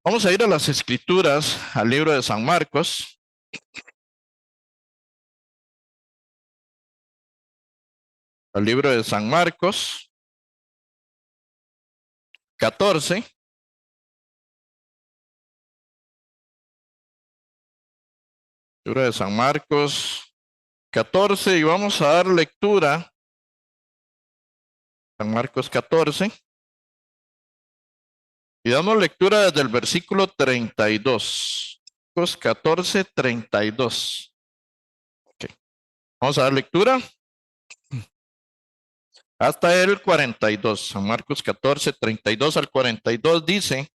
Vamos a ir a las Escrituras, al libro de San Marcos. Al libro de San Marcos, 14. Libro de San Marcos, 14, y vamos a dar lectura. San Marcos 14. Y damos lectura desde el versículo 32. Marcos 14, 32. Okay. Vamos a dar lectura hasta el 42. San Marcos 14, 32 al 42 dice: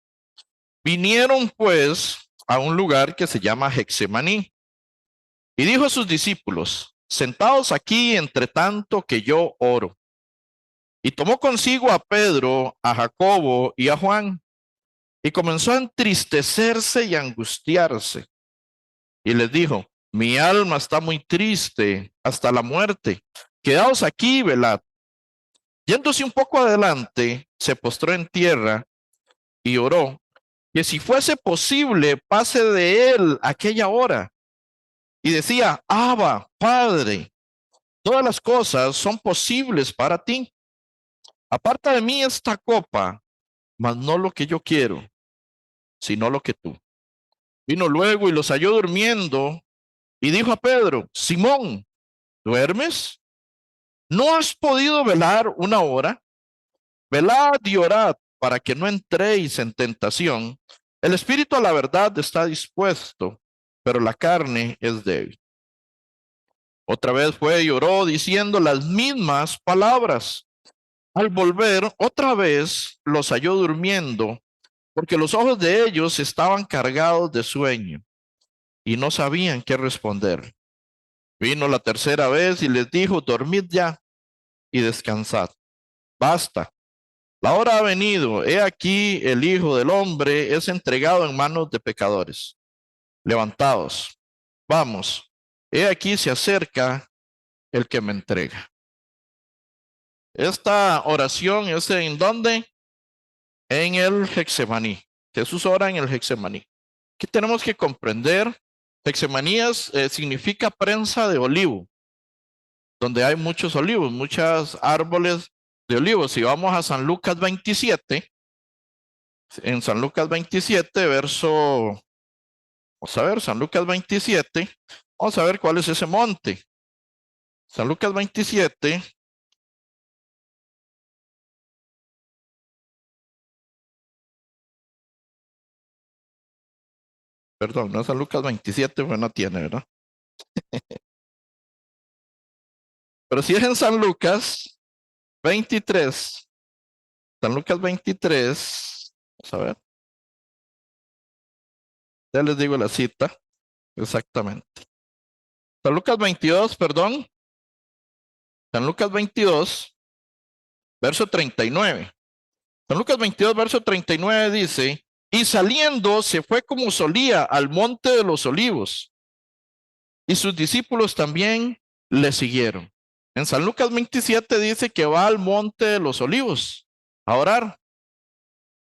vinieron pues a un lugar que se llama Getsemaní, y dijo a sus discípulos: sentaos aquí entre tanto que yo oro. Y tomó consigo a Pedro, a Jacobo y a Juan, y comenzó a entristecerse y a angustiarse. Y les dijo: mi alma está muy triste hasta la muerte. Quedaos aquí y velad. Yéndose un poco adelante, se postró en tierra y oró que si fuese posible pase de él aquella hora. Y decía: Abba, Padre, todas las cosas son posibles para ti. Aparta de mí esta copa, mas no lo que yo quiero, sino lo que tú. Vino luego y los halló durmiendo y dijo a Pedro: Simón, ¿duermes? ¿No has podido velar una hora? Velad y orad para que no entréis en tentación. El espíritu a la verdad está dispuesto, pero la carne es débil. Otra vez fue y oró diciendo las mismas palabras. Al volver, otra vez los halló durmiendo, porque los ojos de ellos estaban cargados de sueño y no sabían qué responder. Vino la tercera vez y les dijo: dormid ya y descansad. Basta, la hora ha venido. He aquí el Hijo del Hombre es entregado en manos de pecadores. Levantaos, vamos. He aquí se acerca el que me entrega. Esta oración es ¿en dónde? En el Getsemaní. Jesús ora en el Getsemaní. ¿Qué tenemos que comprender? Getsemanías significa prensa de olivo, donde hay muchos olivos, muchos árboles de olivos. Si vamos a San Lucas 27, en San Lucas 27, vamos a ver, San Lucas 27, vamos a ver cuál es ese monte. San Lucas 27, perdón, no es San Lucas 27, pues no tiene, ¿verdad? Pero si es en San Lucas 23, San Lucas 23, vamos a ver, ya les digo la cita exactamente. San Lucas 22, perdón, San Lucas 22, verso 39. San Lucas 22, verso 39 dice: y saliendo se fue como solía al monte de los olivos, y sus discípulos también le siguieron. En San Lucas 27 dice que va al monte de los olivos a orar.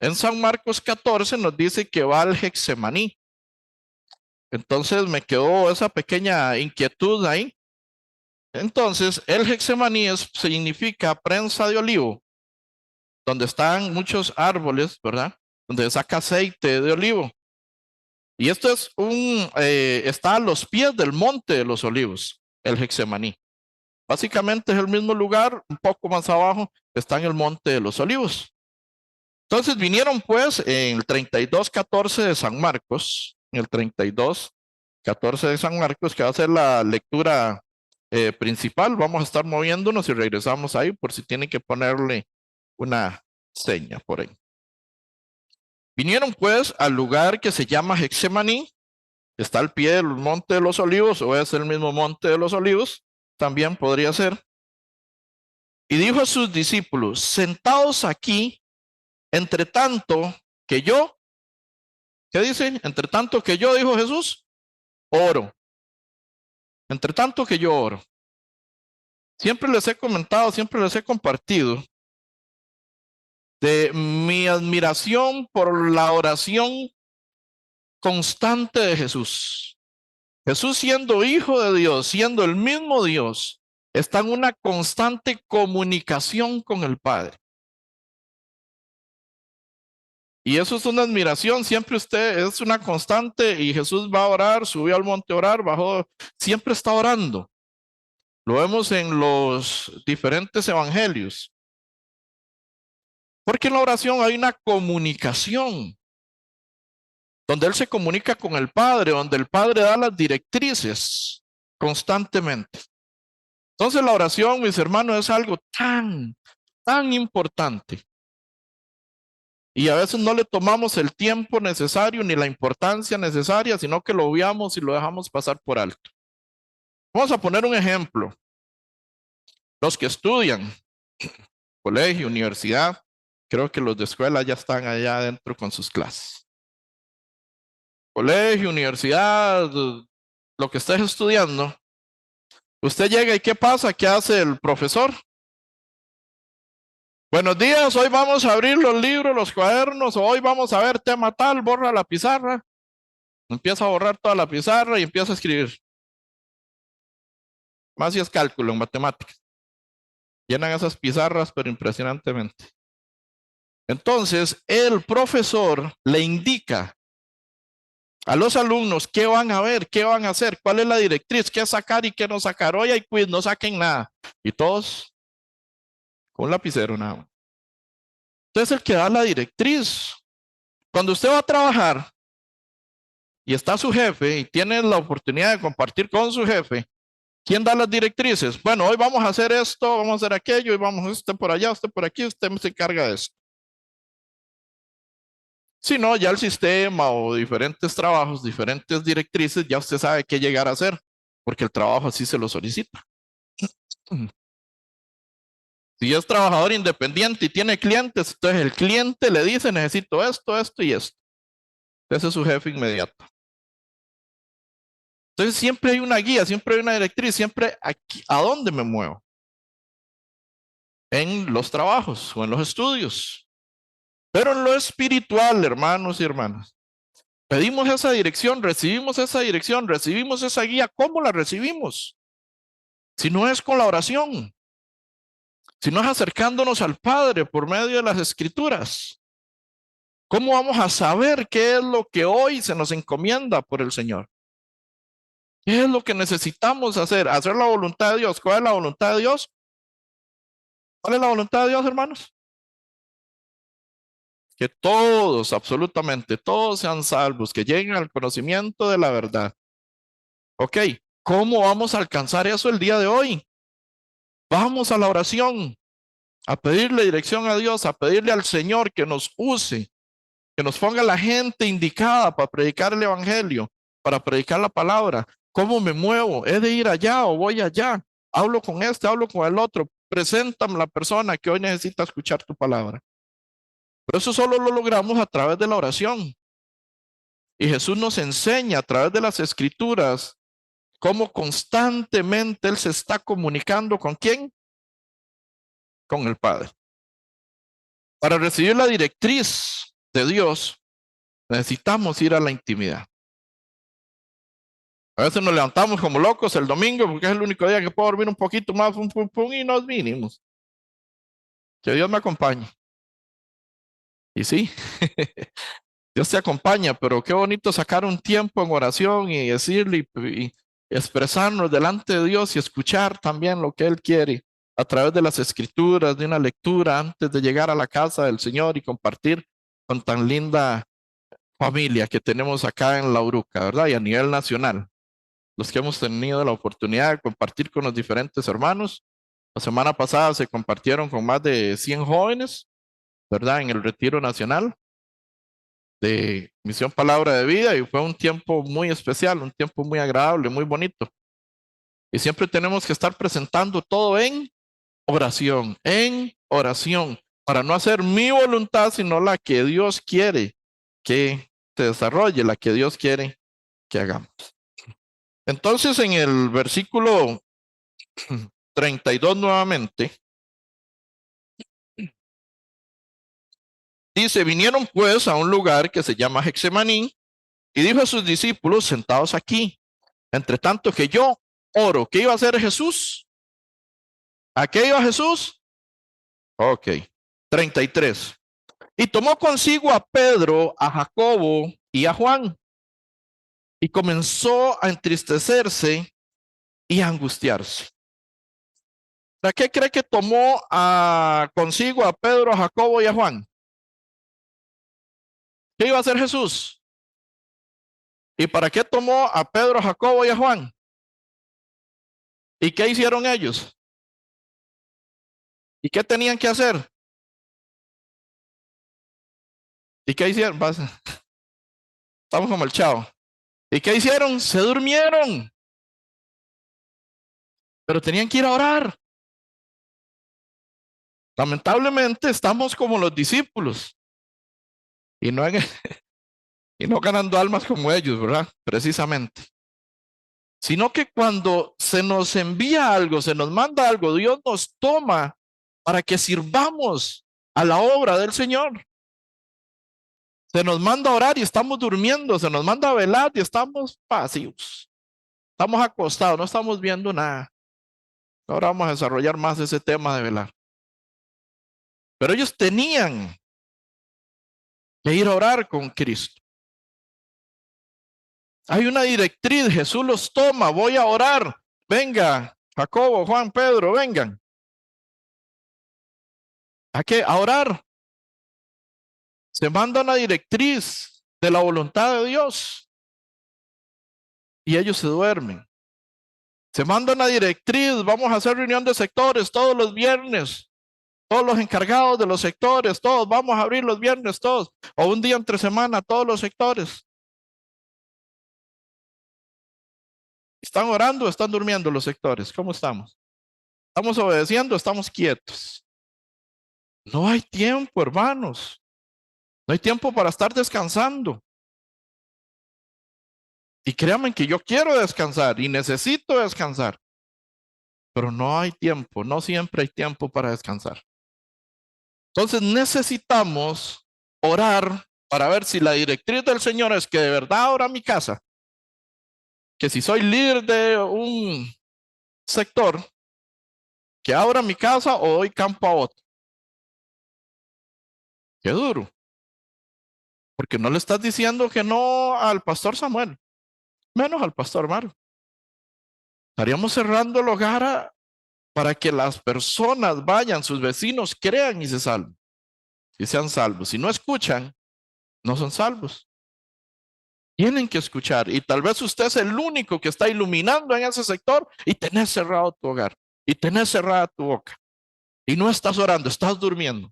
En San Marcos 14 nos dice que va al Getsemaní. Entonces me quedó esa pequeña inquietud ahí. Entonces, el Getsemaní significa prensa de olivo, donde están muchos árboles, ¿verdad? Donde saca aceite de olivo. Y esto es está a los pies del monte de los olivos, el Getsemaní. Básicamente es el mismo lugar, un poco más abajo está en el monte de los olivos. Entonces vinieron pues en el 32:14 de San Marcos, en el 32:14 de San Marcos, que va a ser la lectura principal. Vamos a estar moviéndonos y regresamos ahí por si tienen que ponerle una seña por ahí. Vinieron pues al lugar que se llama Getsemaní, está al pie del monte de los olivos, o es el mismo monte de los olivos, también podría ser. Y dijo a sus discípulos: sentaos aquí, entre tanto que yo, ¿qué dice? Entre tanto que yo, dijo Jesús, oro. Entre tanto que yo oro. Siempre les he comentado, siempre les he compartido de mi admiración por la oración constante de Jesús. Jesús siendo hijo de Dios, siendo el mismo Dios, está en una constante comunicación con el Padre. Y eso es una admiración, siempre usted es una constante y Jesús va a orar, subió al monte a orar, bajó, siempre está orando. Lo vemos en los diferentes evangelios. Porque en la oración hay una comunicación, donde Él se comunica con el Padre, donde el Padre da las directrices constantemente. Entonces la oración, mis hermanos, es algo tan importante. Y a veces no le tomamos el tiempo necesario ni la importancia necesaria, sino que lo obviamos y lo dejamos pasar por alto. Vamos a poner un ejemplo. Los que estudian, colegio, universidad, creo que los de escuela ya están allá adentro con sus clases. Colegio, universidad, lo que estés estudiando, usted llega y ¿qué pasa? ¿Qué hace el profesor? Buenos días, hoy vamos a abrir los libros, los cuadernos, hoy vamos a ver tema tal, borra la pizarra. Empieza a borrar toda la pizarra y empieza a escribir. Más si es cálculo en matemáticas. Llenan esas pizarras, pero impresionantemente. Entonces, el profesor le indica a los alumnos qué van a ver, qué van a hacer, cuál es la directriz, qué sacar y qué no sacar. Hoy hay quiz, no saquen nada. Y todos con un lapicero nada más. Entonces, el que da la directriz. Cuando usted va a trabajar y está su jefe y tiene la oportunidad de compartir con su jefe, ¿quién da las directrices? Bueno, hoy vamos a hacer esto, vamos a hacer aquello, y vamos usted por allá, usted por aquí, usted se encarga de esto. Si no, ya el sistema o diferentes trabajos, diferentes directrices, ya usted sabe qué llegar a hacer, porque el trabajo así se lo solicita. Si es trabajador independiente y tiene clientes, entonces el cliente le dice, necesito esto, esto y esto. Ese es su jefe inmediato. Entonces siempre hay una guía, siempre hay una directriz, siempre aquí, ¿a dónde me muevo? En los trabajos o en los estudios. Pero en lo espiritual, hermanos y hermanas, pedimos esa dirección, recibimos esa guía. ¿Cómo la recibimos? Si no es con la oración, si no es acercándonos al Padre por medio de las Escrituras. ¿Cómo vamos a saber qué es lo que hoy se nos encomienda por el Señor? ¿Qué es lo que necesitamos hacer? Hacer la voluntad de Dios. ¿Cuál es la voluntad de Dios? ¿Cuál es la voluntad de Dios, hermanos? Que todos, absolutamente todos sean salvos, que lleguen al conocimiento de la verdad. Ok, ¿cómo vamos a alcanzar eso el día de hoy? Vamos a la oración, a pedirle dirección a Dios, a pedirle al Señor que nos use, que nos ponga la gente indicada para predicar el Evangelio, para predicar la palabra. ¿Cómo me muevo? ¿He de ir allá o voy allá? Hablo con este, hablo con el otro. Preséntame la persona que hoy necesita escuchar tu palabra. Pero eso solo lo logramos a través de la oración. Y Jesús nos enseña a través de las Escrituras cómo constantemente Él se está comunicando con ¿quién? Con el Padre. Para recibir la directriz de Dios, necesitamos ir a la intimidad. A veces nos levantamos como locos el domingo porque es el único día que puedo dormir un poquito más, pum, pum, pum, y nos vinimos. Que Dios me acompañe. Y sí, Dios te acompaña, pero qué bonito sacar un tiempo en oración y decirle y expresarnos delante de Dios y escuchar también lo que Él quiere a través de las escrituras, de una lectura antes de llegar a la casa del Señor y compartir con tan linda familia que tenemos acá en La Uruca, ¿verdad? Y a nivel nacional. Los que hemos tenido la oportunidad de compartir con los diferentes hermanos. La semana pasada se compartieron con más de 100 jóvenes, ¿verdad? En el Retiro Nacional de Misión Palabra de Vida y fue un tiempo muy especial, un tiempo muy agradable, muy bonito. Y siempre tenemos que estar presentando todo en oración, para no hacer mi voluntad, sino la que Dios quiere que se desarrolle, la que Dios quiere que hagamos. Entonces, en el versículo 32 nuevamente, dice, vinieron pues a un lugar que se llama Getsemaní, y dijo a sus discípulos, sentados aquí, entre tanto que yo oro. ¿Qué iba a hacer Jesús? ¿A qué iba Jesús? Ok. 33. Y tomó consigo a Pedro, a Jacobo y a Juan, y comenzó a entristecerse y a angustiarse. ¿Para qué cree que tomó consigo a Pedro, a Jacobo y a Juan? ¿Qué iba a hacer Jesús? ¿Y para qué tomó a Pedro, a Jacobo y a Juan? ¿Y qué hicieron ellos? ¿Y qué tenían que hacer? ¿Y qué hicieron? Estamos como el chavo. ¿Y qué hicieron? Se durmieron. Pero tenían que ir a orar. Lamentablemente estamos como los discípulos y no, y no ganando almas como ellos, ¿verdad? Precisamente. Sino que cuando se nos envía algo, se nos manda algo, Dios nos toma para que sirvamos a la obra del Señor. Se nos manda a orar y estamos durmiendo, se nos manda a velar y estamos pasivos. Estamos acostados, no estamos viendo nada. Ahora vamos a desarrollar más ese tema de velar. Pero ellos tenían que ir a orar con Cristo. Hay una directriz, Jesús los toma, voy a orar. Venga, Jacobo, Juan, Pedro, vengan. ¿A qué? A orar. Se manda una directriz de la voluntad de Dios y ellos se duermen. Se manda una directriz, vamos a hacer reunión de sectores todos los viernes. Todos los encargados de los sectores, todos vamos a abrir los viernes, todos. O un día entre semana, todos los sectores. ¿Están orando o están durmiendo los sectores? ¿Cómo estamos? ¿Estamos obedeciendo o estamos quietos? No hay tiempo, hermanos. No hay tiempo para estar descansando. Y créanme que yo quiero descansar y necesito descansar. Pero no hay tiempo, no siempre hay tiempo para descansar. Entonces necesitamos orar para ver si la directriz del Señor es que de verdad ora mi casa. Que si soy líder de un sector, que abra mi casa o doy campo a otro. Qué duro. Porque no le estás diciendo que no al pastor Samuel, menos al pastor Mario. Estaríamos cerrando el hogar para que las personas vayan, sus vecinos crean y se salven. Y sean salvos. Si no escuchan, no son salvos. Tienen que escuchar. Y tal vez usted es el único que está iluminando en ese sector y tenés cerrado tu hogar. Y tenés cerrada tu boca. Y no estás orando, estás durmiendo.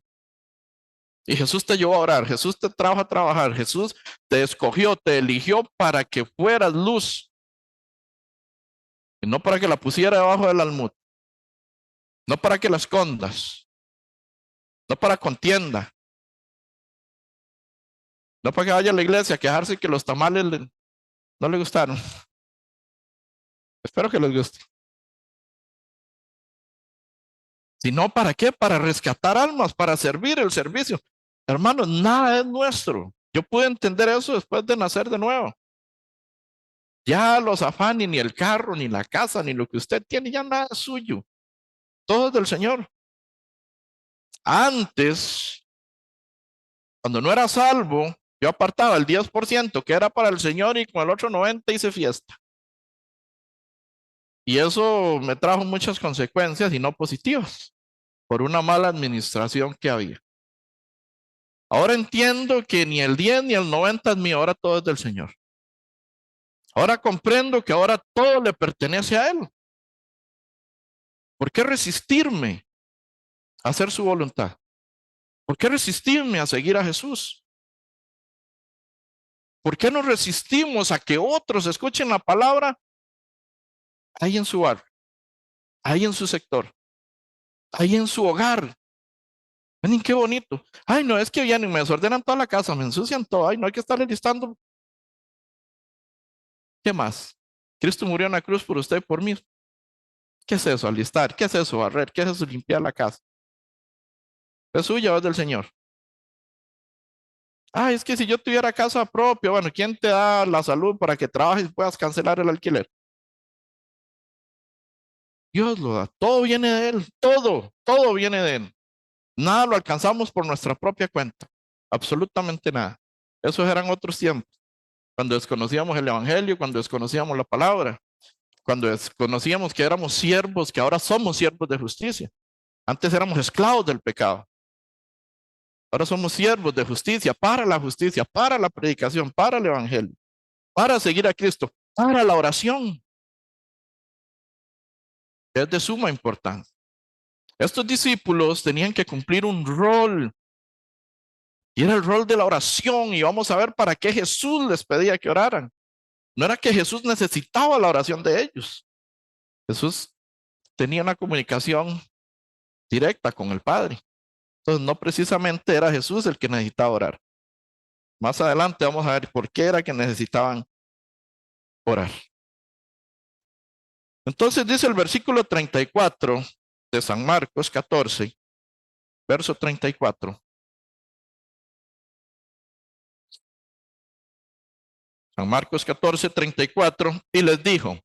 Y Jesús te llevó a orar, Jesús te trajo a trabajar, Jesús te escogió, te eligió para que fueras luz. Y no para que la pusiera debajo del almud. No para que la escondas. No para contienda. No para que vaya a la iglesia a quejarse que los tamales no le gustaron. Espero que les guste. Sino para qué? Para rescatar almas, para servir el servicio. Hermanos, nada es nuestro. Yo pude entender eso después de nacer de nuevo. Ya los afanes, ni el carro, ni la casa, ni lo que usted tiene, ya nada es suyo. Todo es del Señor. Antes, cuando no era salvo, yo apartaba el 10% que era para el Señor y con el otro 90% hice fiesta. Y eso me trajo muchas consecuencias y no positivas por una mala administración que había. Ahora entiendo que ni el 10 ni el 90 es mío, ahora todo es del Señor. Ahora comprendo que ahora todo le pertenece a Él. ¿Por qué resistirme a hacer su voluntad? ¿Por qué resistirme a seguir a Jesús? ¿Por qué no resistimos a que otros escuchen la palabra ahí en su barrio, ahí en su sector, ahí en su hogar? Miren qué bonito. Ay, no, es que vienen, me desordenan toda la casa, me ensucian todo. Ay, no hay que estarle listando. ¿Qué más? Cristo murió en la cruz por usted y por mí. ¿Qué es eso, alistar? ¿Qué es eso, barrer? ¿Qué es eso, limpiar la casa? ¿Es suya o es del Señor? Ah, es que si yo tuviera casa propia, bueno, ¿quién te da la salud para que trabajes y puedas cancelar el alquiler? Dios lo da, todo viene de Él, todo viene de Él. Nada lo alcanzamos por nuestra propia cuenta, absolutamente nada. Esos eran otros tiempos, cuando desconocíamos el Evangelio, cuando desconocíamos la palabra, cuando desconocíamos que éramos siervos, que ahora somos siervos de justicia. Antes éramos esclavos del pecado, ahora somos siervos de justicia, para la predicación, para el Evangelio, para seguir a Cristo, para la oración. Es de suma importancia. Estos discípulos tenían que cumplir un rol, y era el rol de la oración, y vamos a ver para qué Jesús les pedía que oraran. No era que Jesús necesitaba la oración de ellos. Jesús tenía una comunicación directa con el Padre. Entonces no precisamente era Jesús el que necesitaba orar. Más adelante vamos a ver por qué era que necesitaban orar. Entonces dice el versículo 34 de San Marcos 14, verso 34. San Marcos 14, 34, y les dijo,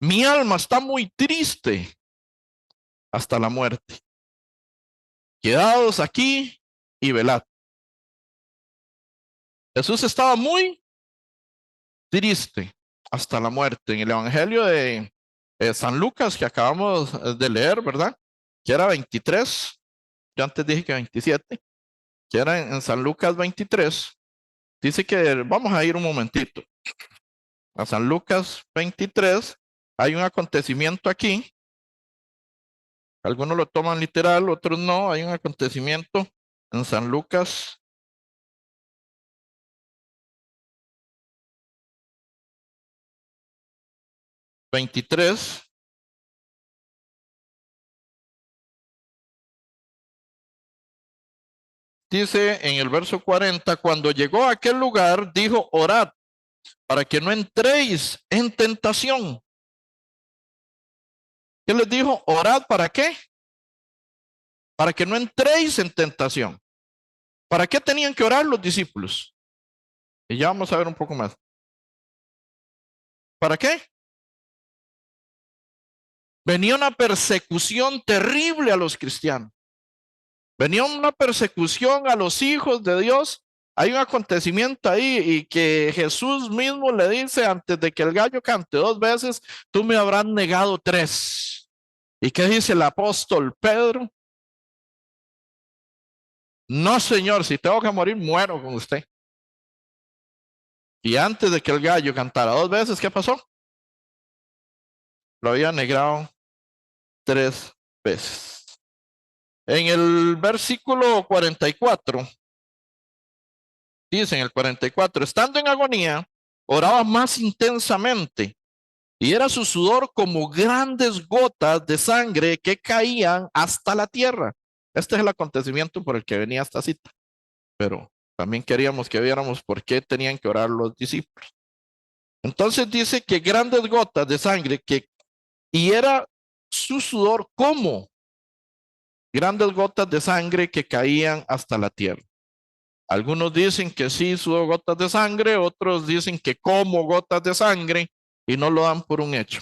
mi alma está muy triste hasta la muerte. Quedaos aquí y velad. Jesús estaba muy triste hasta la muerte. En el Evangelio de San Lucas que acabamos de leer, ¿verdad? Que era 23, yo antes dije que 27, que era en San Lucas 23, dice que vamos a ir un momentito a San Lucas 23, hay un acontecimiento aquí, algunos lo toman literal, otros no, hay un acontecimiento en San Lucas 23. Dice en el verso 40, cuando llegó a aquel lugar, dijo, orad para que no entréis en tentación. ¿Qué les dijo? Orad para qué? Para que no entréis en tentación. ¿Para qué tenían que orar los discípulos? Y ya vamos a ver un poco más. ¿Para qué? Venía una persecución terrible a los cristianos. Venía una persecución a los hijos de Dios. Hay un acontecimiento ahí y que Jesús mismo le dice antes de que el gallo cante 2 veces, tú me habrás negado 3. ¿Y qué dice el apóstol Pedro? No, Señor, si tengo que morir, muero con usted. Y antes de que el gallo cantara 2 veces, ¿qué pasó? Lo había negado 3 veces. En el versículo 44, dice en el 44, estando en agonía, oraba más intensamente y era su sudor como grandes gotas de sangre que caían hasta la tierra. Este es el acontecimiento por el que venía esta cita, pero también queríamos que viéramos por qué tenían que orar los discípulos. Entonces dice que grandes gotas de sangre y era su sudor como grandes gotas de sangre que caían hasta la tierra. Algunos dicen que sí sudó gotas de sangre, otros dicen que como gotas de sangre y no lo dan por un hecho.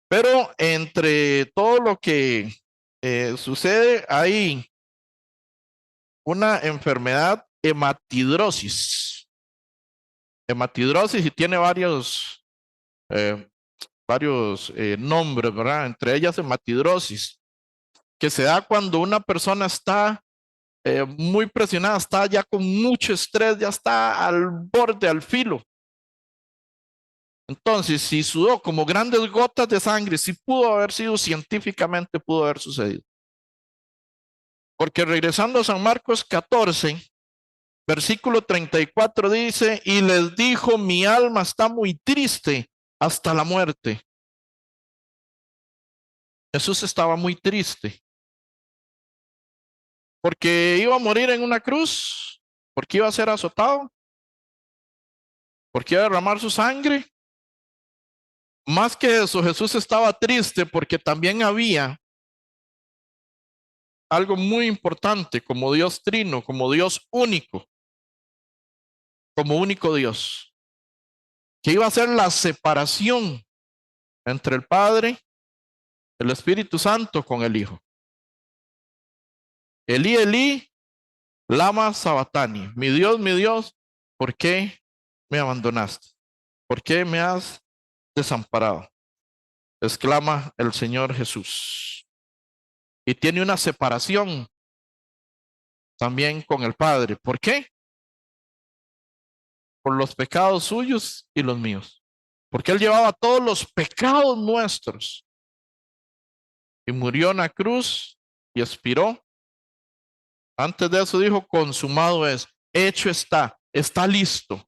Pero entre todo lo que sucede hay una enfermedad hematidrosis. Hematidrosis y tiene eh, varios nombres, ¿verdad? Entre ellas hematidrosis, que se da cuando una persona está muy presionada, está ya con mucho estrés, ya está al borde, al filo. Entonces, si sudó como grandes gotas de sangre, sí pudo haber sido científicamente, pudo haber sucedido. Porque regresando a San Marcos 14, versículo 34 dice, y les dijo, mi alma está muy triste hasta la muerte. Jesús estaba muy triste porque iba a morir en una cruz, porque iba a ser azotado, porque iba a derramar su sangre. Más que eso, Jesús estaba triste porque también había algo muy importante como Dios trino, como Dios único. como único Dios, que iba a ser la separación entre el Padre, el Espíritu Santo con el Hijo. Elí, Elí, lama sabatani. Mi Dios, ¿por qué me abandonaste? ¿Por qué me has desamparado? Exclama el Señor Jesús. Y tiene una separación también con el Padre. ¿Por qué? Por los pecados suyos y los míos. Porque Él llevaba todos los pecados nuestros. Y murió en la cruz y expiró. Antes de eso dijo, consumado es, hecho está listo.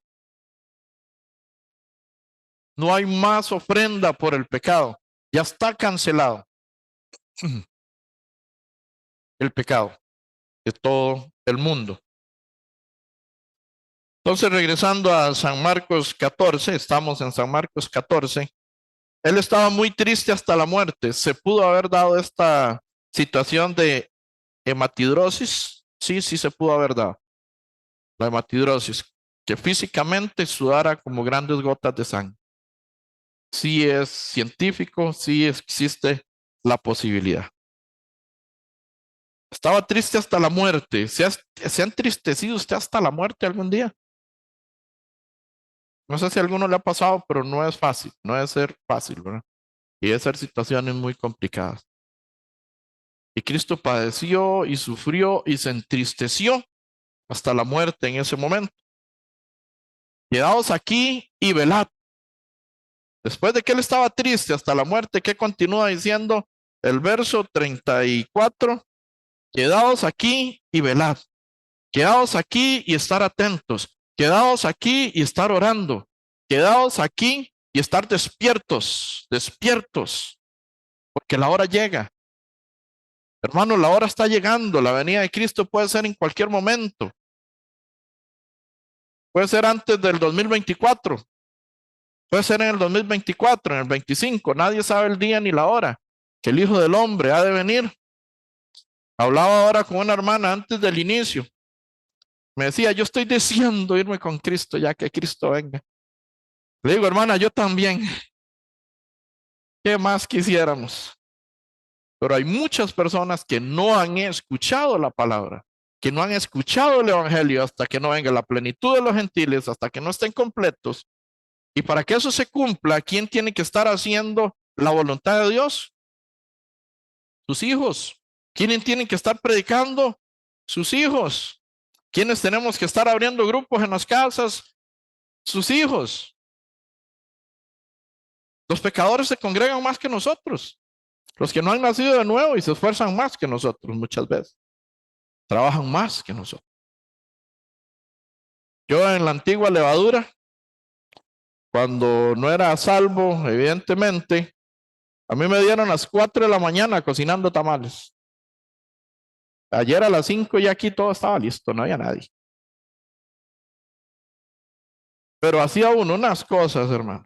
No hay más ofrenda por el pecado. Ya está cancelado el pecado de todo el mundo. Entonces, regresando a San Marcos 14, estamos en San Marcos 14. Él estaba muy triste hasta la muerte. ¿Se pudo haber dado esta situación de hematidrosis? Sí, sí se pudo haber dado. La hematidrosis, que físicamente sudara como grandes gotas de sangre. Sí es científico, sí existe la posibilidad. Estaba triste hasta la muerte. ¿Se ha entristecido usted hasta la muerte algún día? No sé si a alguno le ha pasado, pero no es fácil, no debe ser fácil, ¿verdad? Y debe ser situaciones muy complicadas. Y Cristo padeció y sufrió y se entristeció hasta la muerte en ese momento. Quedaos aquí y velad. Después de que él estaba triste hasta la muerte, ¿qué continúa diciendo el verso 34? Quedaos aquí y velad. Quedaos aquí y estar atentos. Quedaos aquí y estar orando. Quedaos aquí y estar despiertos, despiertos, porque la hora llega. Hermano, la hora está llegando. La venida de Cristo puede ser en cualquier momento. Puede ser antes del 2024. Puede ser en el 2024, en el 25. Nadie sabe el día ni la hora que el Hijo del Hombre ha de venir. Hablaba ahora con una hermana antes del inicio. Me decía, yo estoy deseando irme con Cristo ya que Cristo venga. Le digo, hermana, yo también. ¿Qué más quisiéramos? Pero hay muchas personas que no han escuchado la palabra, que no han escuchado el Evangelio hasta que no venga la plenitud de los gentiles, hasta que no estén completos. Y para que eso se cumpla, ¿quién tiene que estar haciendo la voluntad de Dios? Sus hijos. ¿Quiénes tienen que estar predicando? Sus hijos. ¿Quiénes tenemos que estar abriendo grupos en las casas? Sus hijos. Los pecadores se congregan más que nosotros. Los que no han nacido de nuevo y se esfuerzan más que nosotros muchas veces. Trabajan más que nosotros. Yo en la antigua levadura, cuando no era salvo, evidentemente, a mí me dieron las 4 de la mañana cocinando tamales. Ayer a las 5 ya aquí todo estaba listo, no había nadie. Pero hacía uno unas cosas, hermano.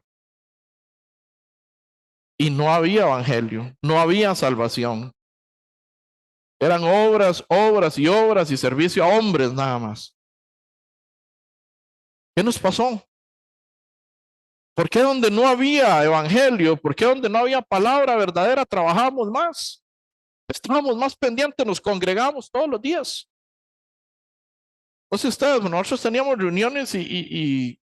Y no había evangelio, no había salvación. Eran obras, obras y obras y servicio a hombres nada más. ¿Qué nos pasó? ¿Por qué donde no había evangelio? ¿Por qué donde no había palabra verdadera trabajamos más? Estábamos más pendientes, nos congregamos todos los días. Entonces ustedes, nosotros teníamos reuniones y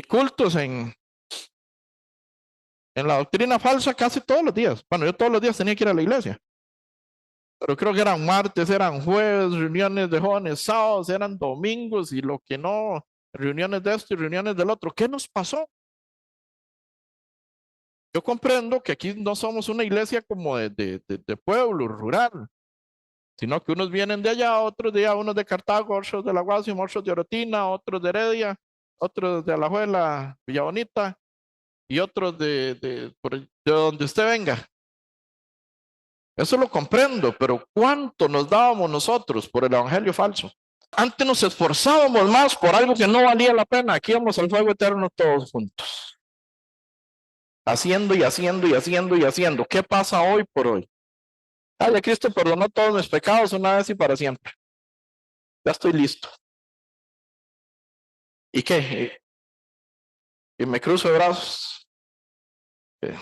cultos en la doctrina falsa casi todos los días. Bueno, yo todos los días tenía que ir a la iglesia. Pero creo que eran martes, eran jueves, reuniones de jóvenes sábados, eran domingos y lo que no, reuniones de esto y reuniones del otro. ¿Qué nos pasó? Yo comprendo que aquí no somos una iglesia como de pueblo rural, sino que unos vienen de allá, otros de allá, unos de Cartago, otros de La Guasia, otros de Orotina, otros de Heredia, otros de Alajuela, Villa Bonita y otros de donde usted venga. Eso lo comprendo, pero ¿cuánto nos dábamos nosotros por el evangelio falso? Antes nos esforzábamos más por algo que no valía la pena. Aquí vamos al fuego eterno todos juntos. Haciendo y haciendo y haciendo y haciendo. ¿Qué pasa hoy por hoy? Ah, ya Cristo perdonó todos mis pecados una vez y para siempre. Ya estoy listo. ¿Y qué? Y me cruzo de brazos. Eh,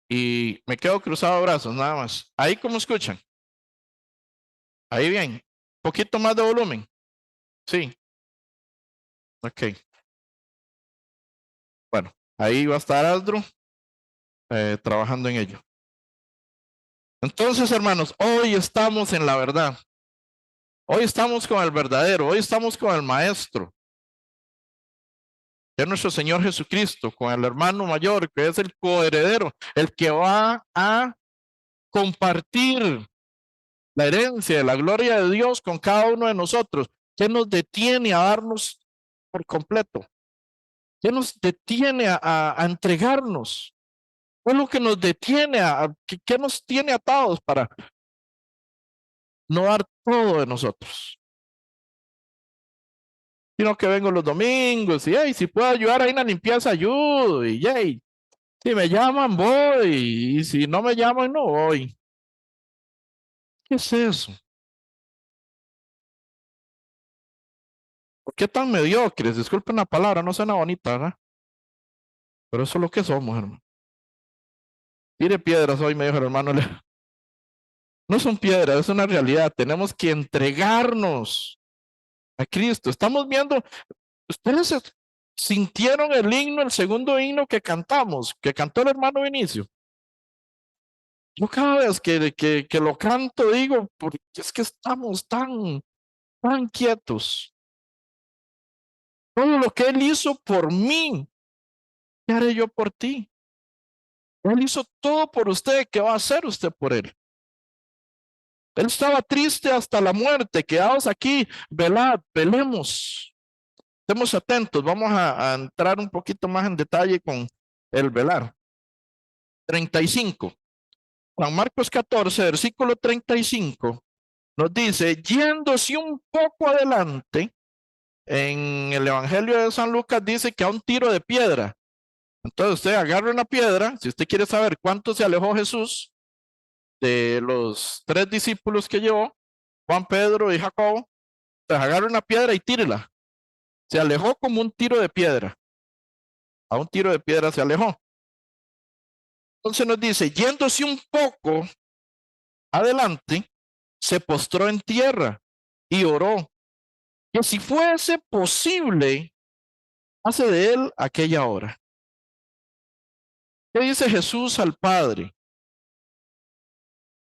Y me quedo cruzado de brazos, nada más. Ahí como escuchan. Ahí bien. Poquito más de volumen. Sí. Ok. Bueno, ahí va a estar Aldro trabajando en ello. Entonces, hermanos, hoy estamos en la verdad. Hoy estamos con el verdadero. Hoy estamos con el maestro. Es nuestro Señor Jesucristo, con el hermano mayor, que es el coheredero, el que va a compartir la herencia de la gloria de Dios con cada uno de nosotros. ¿Qué nos detiene a darnos por completo? ¿Qué nos detiene a entregarnos? ¿Qué es lo que nos detiene qué nos tiene atados para no dar todo de nosotros? Sino que vengo los domingos y hey, si puedo ayudar ahí en la limpieza, ayudo y hey, si me llaman voy y si no me llaman no voy. ¿Qué es eso? ¿Por qué tan mediocres? Disculpen la palabra, no suena bonita, ¿verdad? Pero eso es lo que somos, hermano. Tire piedras hoy, me dijo el hermano. No son piedras, es una realidad. Tenemos que entregarnos a Cristo. Estamos viendo, ustedes sintieron el himno, el segundo himno que cantamos, que cantó el hermano Vinicio. Yo cada vez que lo canto digo, porque es que estamos tan quietos. Todo lo que Él hizo por mí, ¿qué haré yo por ti? Él hizo todo por usted, ¿qué va a hacer usted por Él? Él estaba triste hasta la muerte, quedaos aquí, velad, velemos. Estemos atentos, vamos a entrar un poquito más en detalle con el velar. 35. Juan Marcos 14, versículo 35, nos dice, yéndose un poco adelante, en el Evangelio de San Lucas dice que a un tiro de piedra. Entonces usted agarra una piedra, si usted quiere saber cuánto se alejó Jesús de los 3 discípulos que llevó, Juan, Pedro y Jacobo, pues agarra una piedra y tírela. Se alejó como un tiro de piedra. A un tiro de piedra se alejó. Entonces nos dice, yéndose un poco adelante, se postró en tierra y oró, que si fuese posible, hace de él aquella hora. ¿Qué dice Jesús al Padre?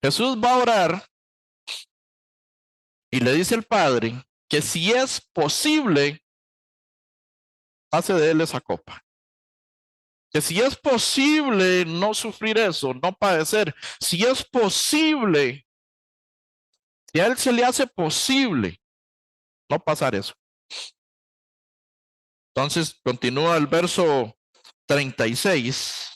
Jesús va a orar y le dice al Padre que si es posible, hace de él esa copa. Que si es posible no sufrir eso, no padecer, si es posible, si a él se le hace posible no pasar eso. Entonces continúa el verso 36.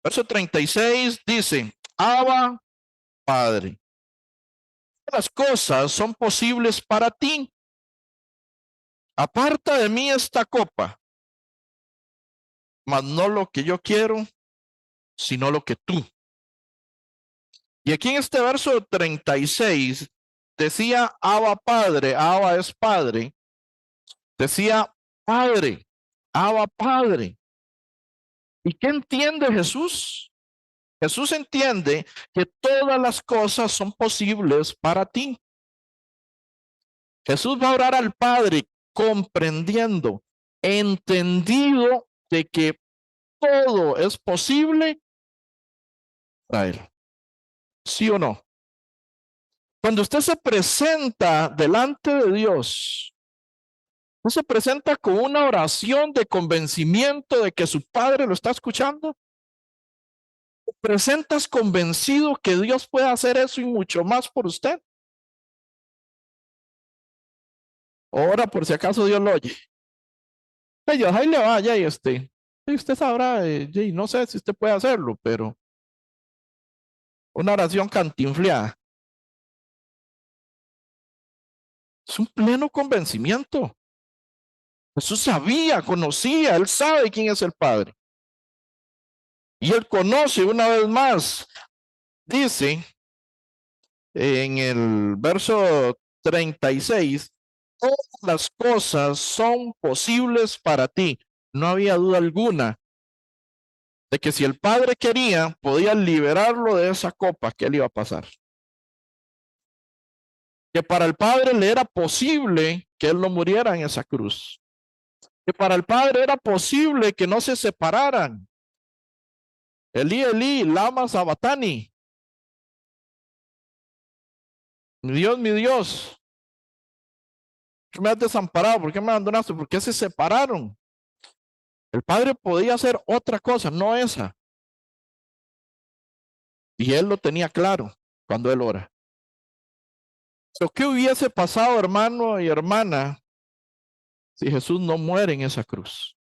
Verso 36 dice, Abba, Padre, las cosas son posibles para ti. Aparta de mí esta copa, mas no lo que yo quiero, sino lo que tú. Y aquí en este verso 36 decía Abba Padre, Abba es Padre, decía Padre, Abba Padre. ¿Y qué entiende Jesús? Jesús entiende que todas las cosas son posibles para ti. Jesús va a orar al Padre comprendiendo, entendido de que todo es posible para Él. ¿Sí o no? Cuando usted se presenta delante de Dios, usted se presenta con una oración de convencimiento de que su Padre lo está escuchando. ¿Te presentas convencido que Dios puede hacer eso y mucho más por usted? Ora por si acaso Dios lo oye. Dios, ahí le vaya y usted sabrá, no sé si usted puede hacerlo, pero una oración cantinfleada. Es un pleno convencimiento. Jesús sabía, conocía, él sabe quién es el Padre. Y él conoce una vez más Dice en el verso 36, todas las cosas son posibles para ti. No había duda alguna de que si el Padre quería, podía liberarlo de esa copa que le iba a pasar. Que para el Padre le era posible que él no muriera en esa cruz. Que para el Padre era posible que no se separaran. Elí, Elí, lama sabatani. Mi Dios, ¿por qué me has desamparado? ¿Por qué me abandonaste? ¿Por qué se separaron? El Padre podía hacer otra cosa, no esa. Y él lo tenía claro cuando él ora. ¿Qué hubiese pasado, hermano y hermana, si Jesús no muere en esa cruz?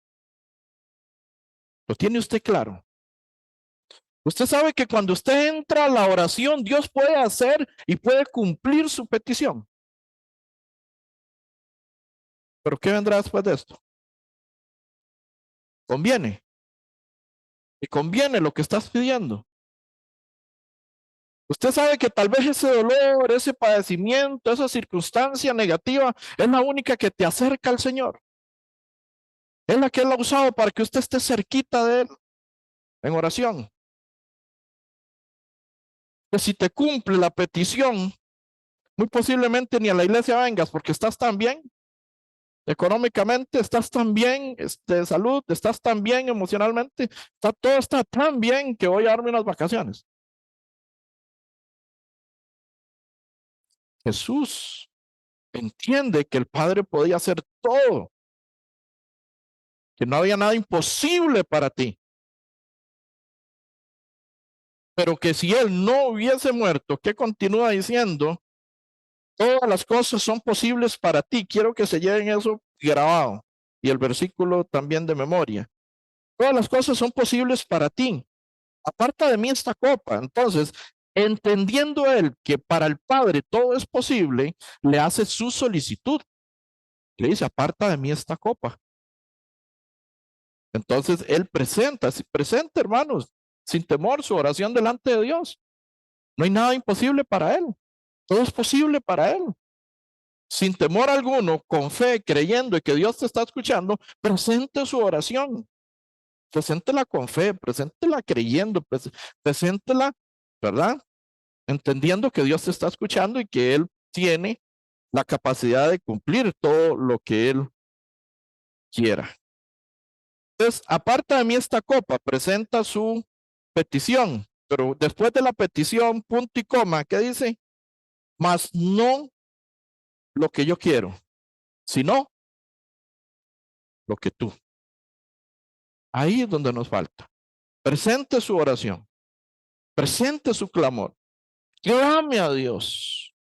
¿Lo tiene usted claro? Usted sabe que cuando usted entra a la oración, Dios puede hacer y puede cumplir su petición. ¿Pero qué vendrá después de esto? Conviene. Y conviene lo que estás pidiendo. Usted sabe que tal vez ese dolor, ese padecimiento, esa circunstancia negativa es la única que te acerca al Señor. Es la que Él ha usado para que usted esté cerquita de Él en oración. Que si te cumple la petición, muy posiblemente ni a la iglesia vengas porque estás tan bien económicamente, estás tan bien de salud, estás tan bien emocionalmente, todo está tan bien que voy a darme unas vacaciones. Jesús entiende que el Padre podía hacer todo, que no había nada imposible para ti, pero que si Él no hubiese muerto, ¿qué continúa diciendo? Todas las cosas son posibles para ti. Quiero que se lleven eso grabado y el versículo también de memoria. Todas las cosas son posibles para ti. Aparta de mí esta copa. Entonces, entendiendo él que para el Padre todo es posible, le hace su solicitud. Le dice, aparta de mí esta copa. Entonces, él presenta, hermanos, sin temor su oración delante de Dios. No hay nada imposible para él. Todo es posible para él. Sin temor alguno, con fe, creyendo que Dios te está escuchando, presente su oración. Preséntela con fe, preséntela creyendo, preséntela, ¿verdad? Entendiendo que Dios te está escuchando y que Él tiene la capacidad de cumplir todo lo que Él quiera. Entonces, aparte de mí esta copa, presenta su petición, pero después de la petición, punto y coma, ¿qué dice? Mas no lo que yo quiero, sino lo que tú. Ahí es donde nos falta. Presente su oración, presente su clamor, clame a Dios.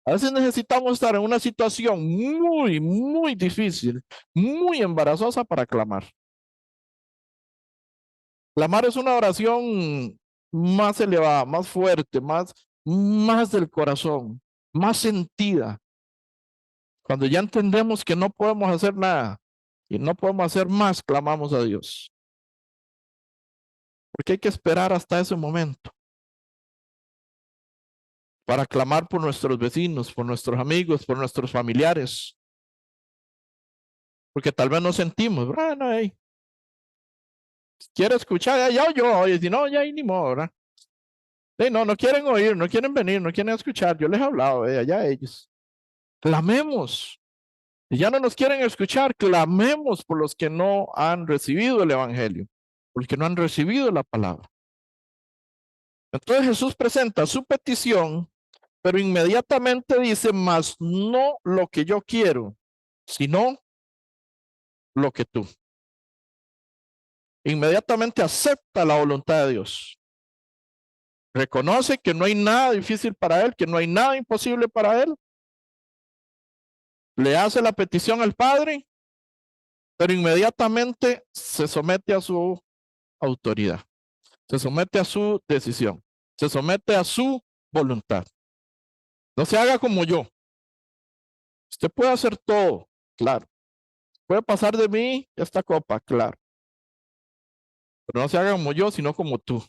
A veces necesitamos estar en una situación muy, muy difícil, muy embarazosa para clamar. Clamar es una oración más elevada, más fuerte, más del corazón, más sentida. Cuando ya entendemos que no podemos hacer nada y no podemos hacer más, clamamos a Dios. Porque hay que esperar hasta ese momento para clamar por nuestros vecinos, por nuestros amigos, por nuestros familiares. Porque tal vez no sentimos, bueno, hey, quiero escuchar, ya yo, y si no, ya ni modo, ¿verdad? Hey, no quieren oír, no quieren venir, no quieren escuchar. Yo les he hablado, allá ellos. Clamemos. Y ya no nos quieren escuchar, clamemos por los que no han recibido el Evangelio, por los que no han recibido la palabra. Entonces Jesús presenta su petición, pero inmediatamente dice, mas no lo que yo quiero, sino lo que tú. Inmediatamente acepta la voluntad de Dios. Reconoce que no hay nada difícil para él, que no hay nada imposible para él. Le hace la petición al Padre, pero inmediatamente se somete a su autoridad, se somete a su decisión, se somete a su voluntad. No se haga como yo. Usted puede hacer todo, claro. Puede pasar de mí esta copa, claro. Pero no se haga como yo, sino como tú.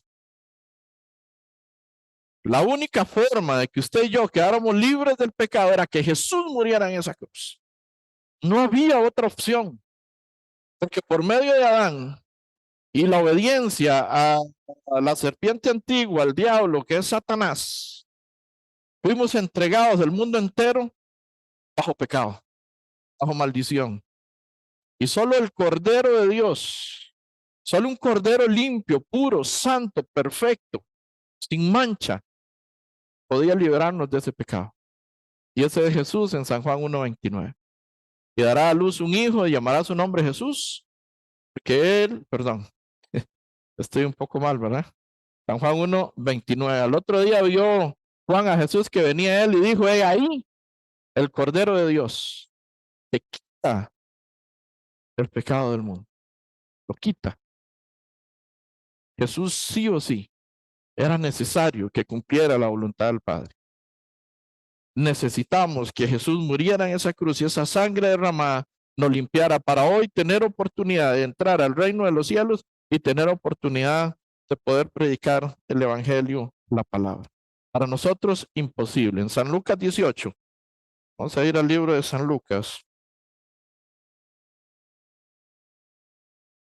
La única forma de que usted y yo quedáramos libres del pecado era que Jesús muriera en esa cruz. No había otra opción, porque por medio de Adán y la obediencia a la serpiente antigua, al diablo, que es Satanás, fuimos entregados del mundo entero bajo pecado, bajo maldición. Y solo el Cordero de Dios, solo un Cordero limpio, puro, santo, perfecto, sin mancha, podía liberarnos de ese pecado. Y ese es Jesús en San Juan 1:29. Y dará a luz un hijo y llamará su nombre Jesús, porque él, perdón, estoy un poco mal, ¿verdad? San Juan 1:29. Al otro día vio Juan a Jesús que venía él y dijo, ahí el Cordero de Dios que quita el pecado del mundo. Lo quita. Jesús sí o sí era necesario que cumpliera la voluntad del Padre. Necesitamos que Jesús muriera en esa cruz y esa sangre derramada nos limpiara para hoy tener oportunidad de entrar al reino de los cielos y tener oportunidad de poder predicar el Evangelio, la palabra. Para nosotros, imposible. En San Lucas 18, vamos a ir al libro de San Lucas.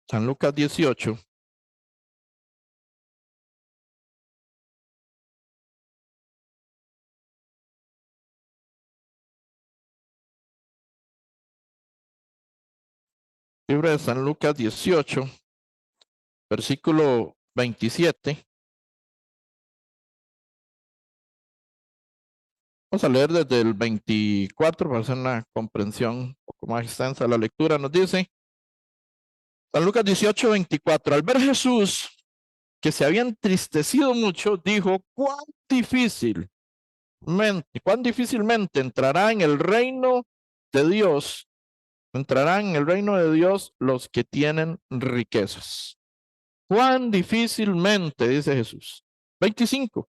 San Lucas 18. Libro de San Lucas 18, versículo 27. Vamos a leer desde el 24 para hacer una comprensión un poco más extensa de la lectura. Nos dice, San Lucas 18:24, al ver Jesús que se había entristecido mucho, dijo, cuán difícilmente entrará en el reino de Dios, entrarán en el reino de Dios los que tienen riquezas. Cuán difícilmente, dice Jesús. 25.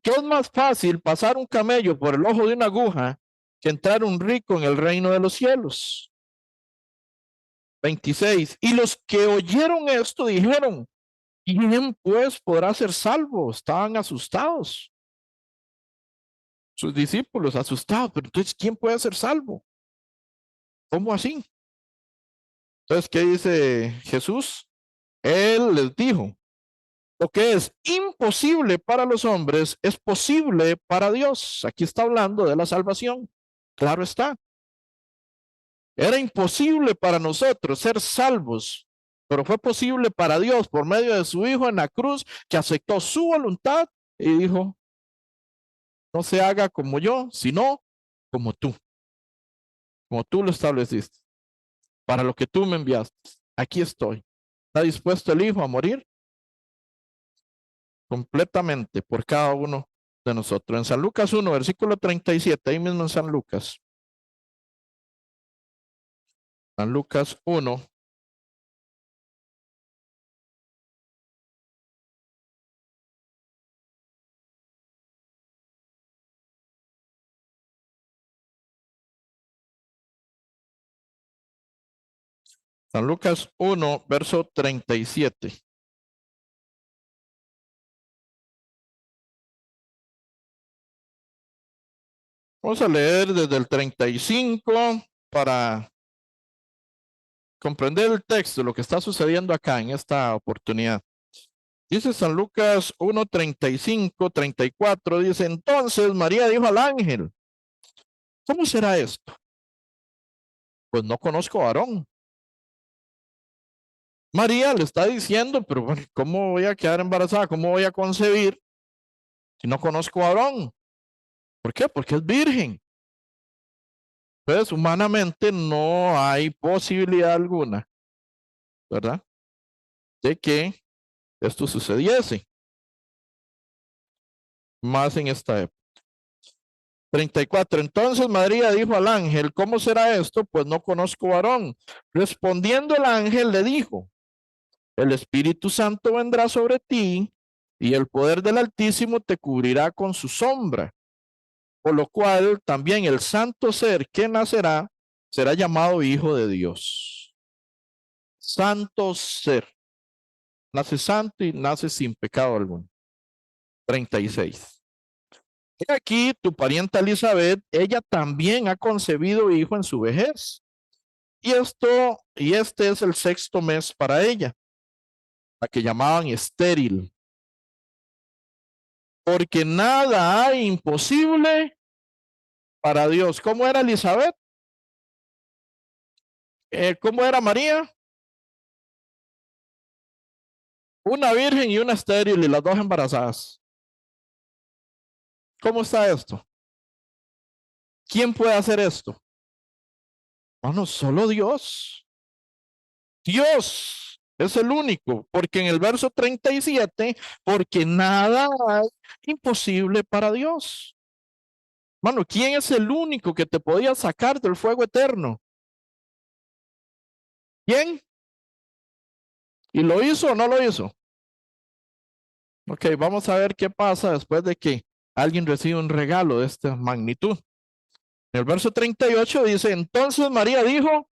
¿Qué es más fácil pasar un camello por el ojo de una aguja que entrar un rico en el reino de los cielos? 26. Y los que oyeron esto dijeron, ¿quién pues podrá ser salvo? Estaban asustados. Sus discípulos asustados, pero entonces, ¿quién puede ser salvo? ¿Cómo así? Entonces, ¿qué dice Jesús? Él les dijo, lo que es imposible para los hombres es posible para Dios. Aquí está hablando de la salvación. Claro está. Era imposible para nosotros ser salvos, pero fue posible para Dios por medio de su Hijo en la cruz, que aceptó su voluntad y dijo, no se haga como yo, sino como tú lo estableciste, para lo que tú me enviaste. Aquí estoy. ¿Está dispuesto el Hijo a morir? Completamente por cada uno de nosotros. En San Lucas 1, versículo 37, ahí mismo en San Lucas. San Lucas 1. San Lucas 1, verso 37. Vamos a leer desde el 35 para comprender el texto, lo que está sucediendo acá en esta oportunidad. Dice San Lucas 1, 35, 34, dice, entonces María dijo al ángel, ¿cómo será esto? Pues no conozco varón. María le está diciendo, pero bueno, ¿cómo voy a quedar embarazada? ¿Cómo voy a concebir si no conozco varón? ¿Por qué? Porque es virgen. Entonces, humanamente no hay posibilidad alguna, ¿verdad? De que esto sucediese. Más en esta época. 34. Entonces María dijo al ángel, ¿cómo será esto? Pues no conozco varón. Respondiendo el ángel le dijo, el Espíritu Santo vendrá sobre ti y el poder del Altísimo te cubrirá con su sombra. Por lo cual también el santo ser que nacerá será llamado Hijo de Dios. Santo ser. Nace santo y nace sin pecado alguno. 36. He aquí tu parienta Elizabeth, ella también ha concebido hijo en su vejez. Y este es el sexto mes para ella, la que llamaban estéril. Porque nada hay imposible para Dios. ¿Cómo era Elizabeth? ¿Cómo era María? Una virgen y una estéril y las dos embarazadas. ¿Cómo está esto? ¿Quién puede hacer esto? Bueno, solo Dios. Dios es el único, porque en el verso 37, porque nada hay imposible para Dios. Mano, ¿quién es el único que te podía sacar del fuego eterno? ¿Quién? ¿Y lo hizo o no lo hizo? Ok, vamos a ver qué pasa después de que alguien recibe un regalo de esta magnitud. En el verso 38 dice, entonces María dijo,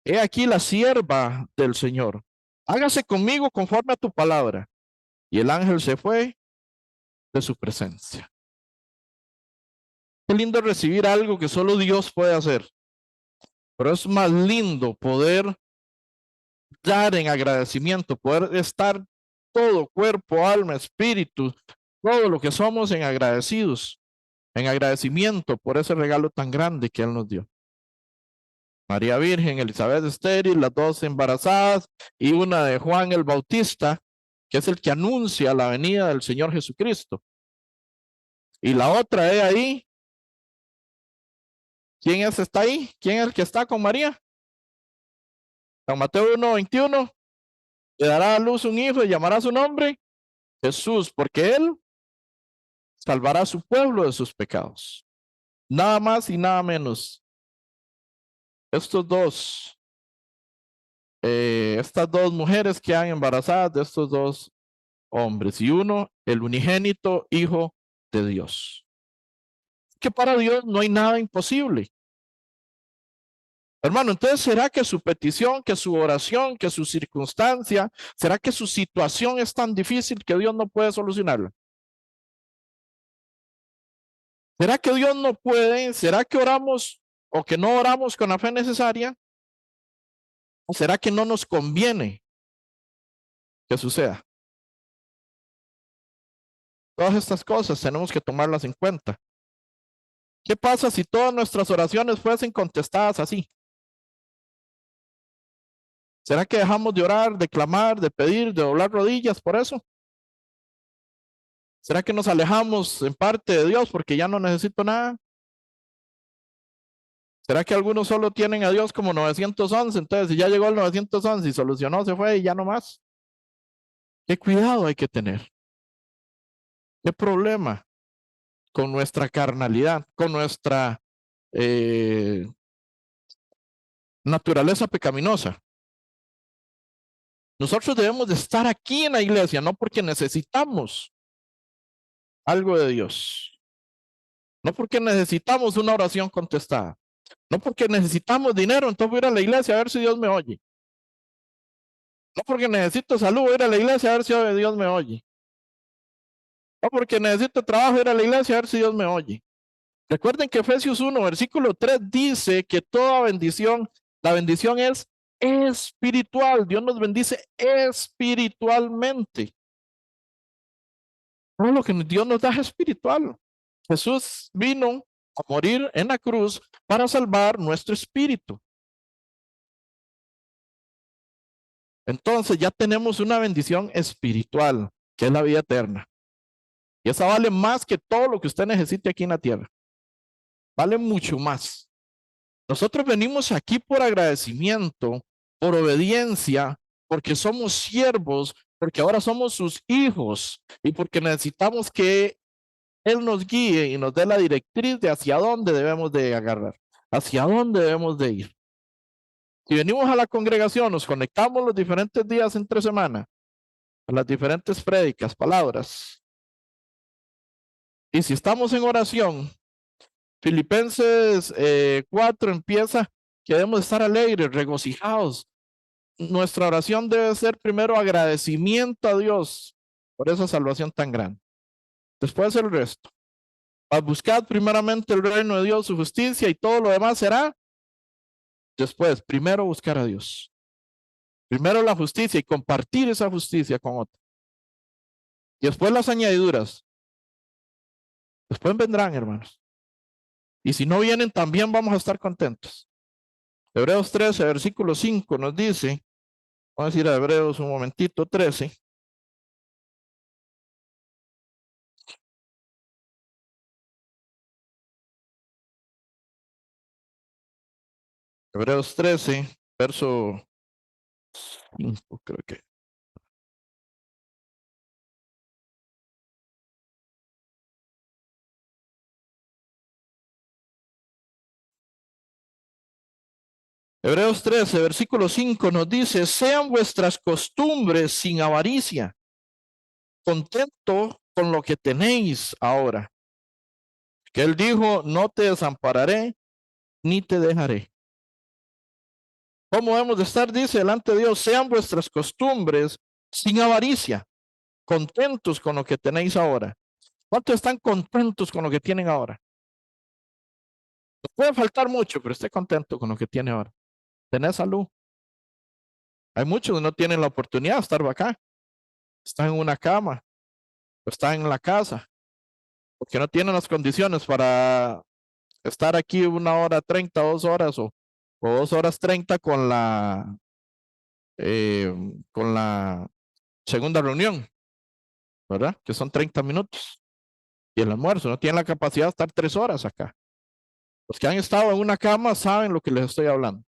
he aquí la sierva del Señor, hágase conmigo conforme a tu palabra. Y el ángel se fue de su presencia. Qué lindo recibir algo que solo Dios puede hacer. Pero es más lindo poder dar en agradecimiento, poder estar todo, cuerpo, alma, espíritu, todo lo que somos en agradecimiento por ese regalo tan grande que Él nos dio. María Virgen, Elizabeth estéril, las dos embarazadas y una de Juan el Bautista, que es el que anuncia la venida del Señor Jesucristo. Y la otra es ahí. ¿Quién es está ahí? ¿Quién es el que está con María? San Mateo 1:21. Le dará a luz un hijo y llamará su nombre Jesús, porque Él salvará a su pueblo de sus pecados. Nada más y nada menos. Estas dos mujeres que han embarazadas de estos dos hombres y uno, el unigénito Hijo de Dios. Que para Dios no hay nada imposible. Hermano, entonces, ¿será que su petición, que su oración, que su circunstancia, será que su situación es tan difícil que Dios no puede solucionarla? ¿Será que Dios no puede? ¿Será que oramos o que no oramos con la fe necesaria? ¿O será que no nos conviene que suceda? Todas estas cosas tenemos que tomarlas en cuenta. ¿Qué pasa si todas nuestras oraciones fuesen contestadas así? ¿Será que dejamos de orar, de clamar, de pedir, de doblar rodillas por eso? ¿Será que nos alejamos en parte de Dios porque ya no necesito nada? ¿Será que algunos solo tienen a Dios como 911? Entonces, si ya llegó el 911 y solucionó, se fue y ya no más. ¿Qué cuidado hay que tener? ¿Qué problema con nuestra carnalidad, con nuestra naturaleza pecaminosa? Nosotros debemos de estar aquí en la iglesia, no porque necesitamos algo de Dios, no porque necesitamos una oración contestada, no porque necesitamos dinero, entonces voy a ir a la iglesia a ver si Dios me oye. No porque necesito salud, voy a ir a la iglesia a ver si Dios me oye. No porque necesito trabajo, ir a la iglesia a ver si Dios me oye. Recuerden que Efesios 1, versículo 3 dice que toda bendición, la bendición es espiritual. Dios nos bendice espiritualmente. Todo lo que Dios nos da es espiritual. Jesús vino a morir en la cruz para salvar nuestro espíritu. Entonces ya tenemos una bendición espiritual, que es la vida eterna. Y esa vale más que todo lo que usted necesite aquí en la tierra. Vale mucho más. Nosotros venimos aquí por agradecimiento, por obediencia, porque somos siervos, porque ahora somos sus hijos y porque necesitamos que Él nos guíe y nos dé la directriz de hacia dónde debemos de agarrar, hacia dónde debemos de ir. Si venimos a la congregación, nos conectamos los diferentes días entre semana, a las diferentes prédicas, palabras. Y si estamos en oración, Filipenses 4 empieza que debemos estar alegres, regocijados. Nuestra oración debe ser primero agradecimiento a Dios por esa salvación tan grande. Después el resto. Buscad primeramente el reino de Dios, su justicia, y todo lo demás será después. Primero buscar a Dios. Primero la justicia y compartir esa justicia con otros. Y después las añadiduras. Después vendrán, hermanos. Y si no vienen, también vamos a estar contentos. Hebreos 13, versículo 5 nos dice, vamos a decir a Hebreos un momentito, 13. Hebreos 13, verso 5, creo que. Hebreos 13, versículo 5 nos dice, sean vuestras costumbres sin avaricia, contento con lo que tenéis ahora. Que él dijo, no te desampararé ni te dejaré. ¿Cómo debemos de estar? Dice delante de Dios, sean vuestras costumbres sin avaricia, contentos con lo que tenéis ahora. ¿Cuántos están contentos con lo que tienen ahora? Nos puede faltar mucho, pero esté contento con lo que tiene ahora. Tener salud. Hay muchos que no tienen la oportunidad de estar acá. Están en una cama, o están en la casa, porque no tienen las condiciones para estar aquí 1 hora 30, 2 horas o 2 horas 30 con la segunda reunión, ¿verdad? Que son 30 minutos. Y el almuerzo, no tienen la capacidad de estar 3 horas acá. Los que han estado en una cama saben lo que les estoy hablando.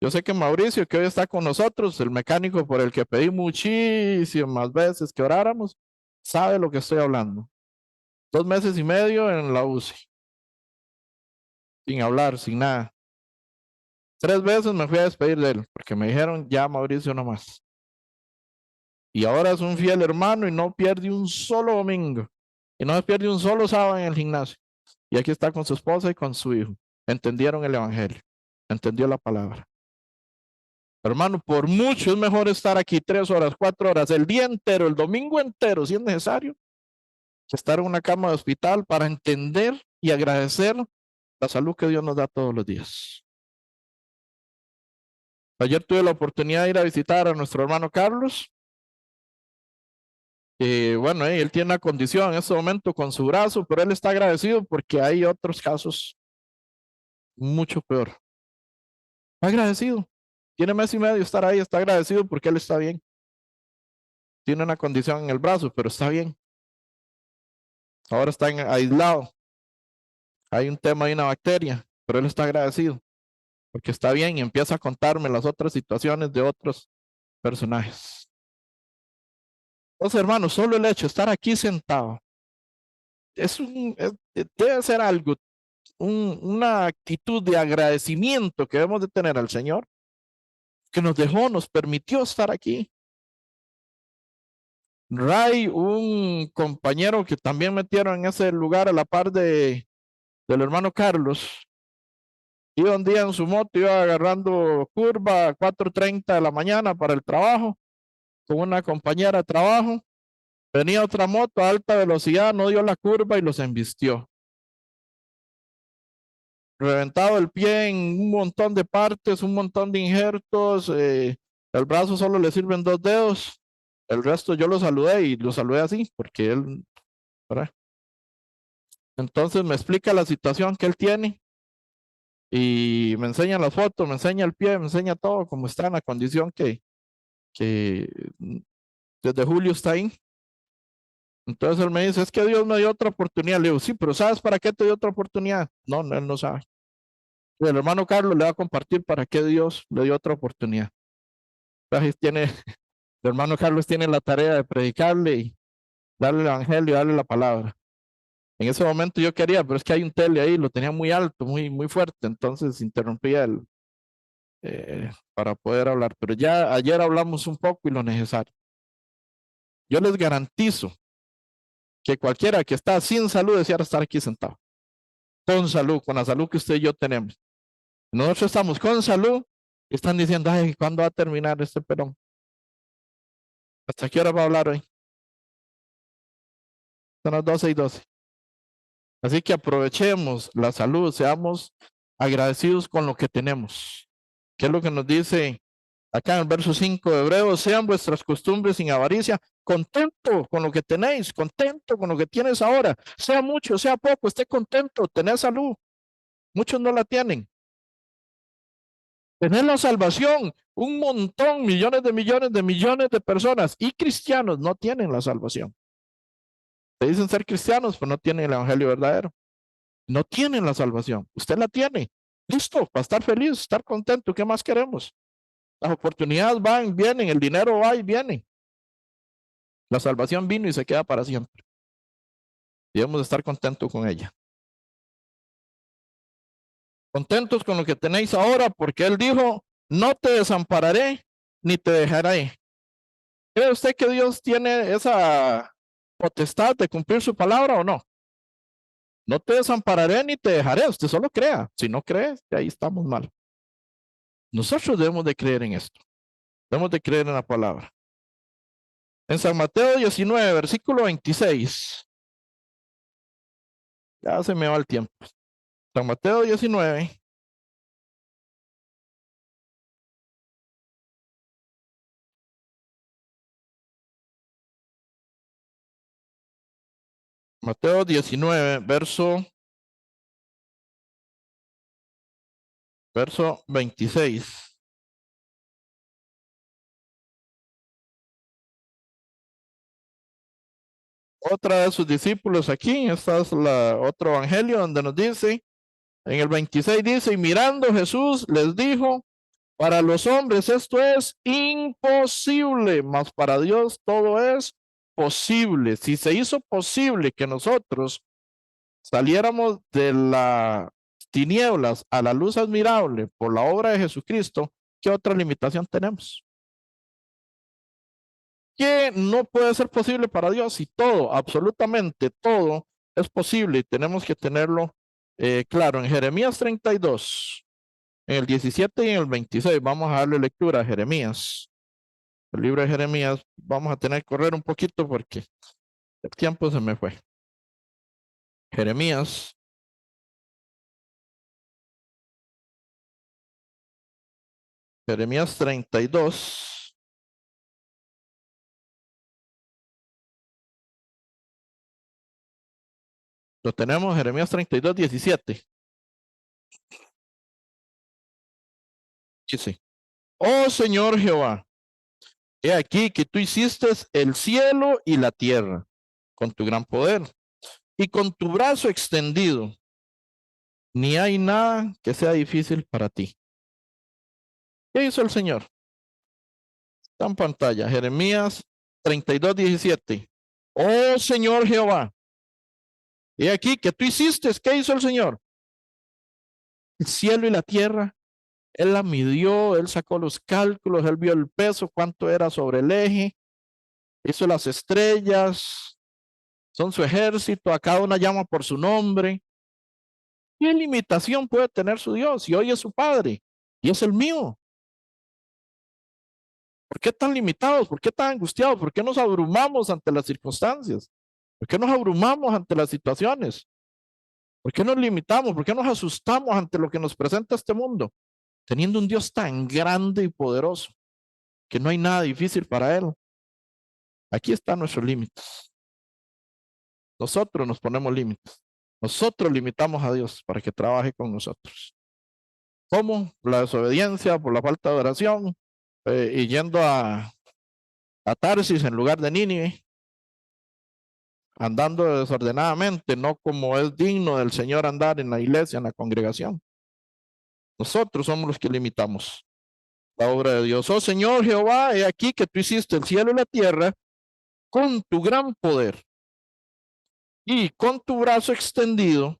Yo sé que Mauricio, que hoy está con nosotros, el mecánico por el que pedí muchísimas veces que oráramos, sabe lo que estoy hablando. 2 meses y medio en la UCI, sin hablar, sin nada. 3 veces me fui a despedir de él, porque me dijeron, ya Mauricio no más. Y ahora es un fiel hermano y no pierde un solo domingo. Y no pierde un solo sábado en el gimnasio. Y aquí está con su esposa y con su hijo. Entendieron el evangelio. Entendió la palabra. Hermano, por mucho es mejor estar aquí 3 horas, 4 horas, el día entero, el domingo entero, si es necesario, que estar en una cama de hospital para entender y agradecer la salud que Dios nos da todos los días. Ayer tuve la oportunidad de ir a visitar a nuestro hermano Carlos. Bueno, él tiene una condición en este momento con su brazo, pero él está agradecido porque hay otros casos mucho peor. Está agradecido. Tiene mes y medio de estar ahí, está agradecido porque él está bien. Tiene una condición en el brazo, pero está bien. Ahora está aislado. Hay un tema de una bacteria, pero él está agradecido porque está bien y empieza a contarme las otras situaciones de otros personajes. Entonces, hermanos, solo el hecho de estar aquí sentado debe ser algo, una actitud de agradecimiento que debemos de tener al Señor, que nos dejó, nos permitió estar aquí. Ray, un compañero que también metieron en ese lugar a la par del hermano Carlos, iba un día en su moto, iba agarrando curva a 4:30 de la mañana para el trabajo, con una compañera de trabajo. Venía otra moto a alta velocidad, no dio la curva y los embistió. Reventado el pie en un montón de partes, un montón de injertos, el brazo solo le sirven 2 dedos, el resto yo lo saludé y lo saludé así, porque él, ¿verdad? Entonces me explica la situación que él tiene y me enseña las fotos, me enseña el pie, me enseña todo, como está en la condición que desde julio está ahí. Entonces él me dice, es que Dios me dio otra oportunidad. Le digo, sí, pero ¿sabes para qué te dio otra oportunidad? No, él no sabe. El hermano Carlos le va a compartir para qué Dios le dio otra oportunidad. Entonces el hermano Carlos tiene la tarea de predicarle y darle el evangelio, darle la palabra. En ese momento yo quería, pero es que hay un tele ahí, lo tenía muy alto, muy, muy fuerte, entonces interrumpía para poder hablar. Pero ya ayer hablamos un poco y lo necesario. Yo les garantizo que cualquiera que está sin salud deseara estar aquí sentado. Con salud, con la salud que usted y yo tenemos. Nosotros estamos con salud y están diciendo, ay, ¿cuándo va a terminar este perón? ¿Hasta qué hora va a hablar hoy? Son las 12:12. Así que aprovechemos la salud, seamos agradecidos con lo que tenemos. ¿Qué es lo que nos dice acá en el verso 5 de Hebreos? Sean vuestras costumbres sin avaricia, contento con lo que tenéis, contento con lo que tienes ahora, sea mucho, sea poco, esté contento, tener salud. Muchos no la tienen. Tener la salvación, un montón, millones de personas y cristianos no tienen la salvación. Se dicen ser cristianos, pero no tienen el evangelio verdadero. No tienen la salvación. Usted la tiene. Listo, para estar feliz, estar contento. ¿Qué más queremos? Las oportunidades van, vienen, el dinero va y viene. La salvación vino y se queda para siempre. Debemos estar contentos con ella. Contentos con lo que tenéis ahora, porque Él dijo, no te desampararé ni te dejaré. ¿Cree usted que Dios tiene esa potestad de cumplir su palabra o no? No te desampararé ni te dejaré. Usted solo crea. Si no cree, ahí estamos mal. Nosotros debemos de creer en esto. Debemos de creer en la palabra. En San Mateo 19, versículo 26. Ya se me va el tiempo. San Mateo 19. Mateo 19, verso 26. Otra de sus discípulos aquí, esta es la otro evangelio donde nos dice, en el 26 dice, y mirando Jesús les dijo, para los hombres esto es imposible, mas para Dios todo es posible. Si se hizo posible que nosotros saliéramos de las tinieblas a la luz admirable por la obra de Jesucristo, ¿qué otra limitación tenemos? ¿Qué no puede ser posible para Dios? Y todo, absolutamente todo es posible y tenemos que tenerlo claro. En Jeremías 32, en el 17 y en el 26, vamos a darle lectura a Jeremías. El libro de Jeremías, vamos a tener que correr un poquito porque el tiempo se me fue. Jeremías, Jeremías 32. Lo tenemos, Jeremías 32, 17. Dice, oh Señor Jehová, he aquí que tú hiciste el cielo y la tierra con tu gran poder y con tu brazo extendido. Ni hay nada que sea difícil para ti. ¿Qué hizo el Señor? Está en pantalla, Jeremías 32, 17. Oh Señor Jehová, he aquí que tú hiciste, ¿qué hizo el Señor? El cielo y la tierra. Él la midió, él sacó los cálculos, él vio el peso, cuánto era sobre el eje, hizo las estrellas, son su ejército, a cada una llama por su nombre. ¿Qué limitación puede tener su Dios? Y hoy es su Padre y es el mío. ¿Por qué tan limitados? ¿Por qué tan angustiados? ¿Por qué nos abrumamos ante las circunstancias? ¿Por qué nos abrumamos ante las situaciones? ¿Por qué nos limitamos? ¿Por qué nos asustamos ante lo que nos presenta este mundo? Teniendo un Dios tan grande y poderoso que no hay nada difícil para Él. Aquí están nuestros límites. Nosotros nos ponemos límites. Nosotros limitamos a Dios para que trabaje con nosotros. ¿Cómo? La desobediencia, por la falta de oración, y yendo a Tarsis en lugar de Nínive, andando desordenadamente, no como es digno del Señor andar en la iglesia, en la congregación. Nosotros somos los que limitamos la obra de Dios. Oh Señor Jehová, he aquí que tú hiciste el cielo y la tierra con tu gran poder y con tu brazo extendido,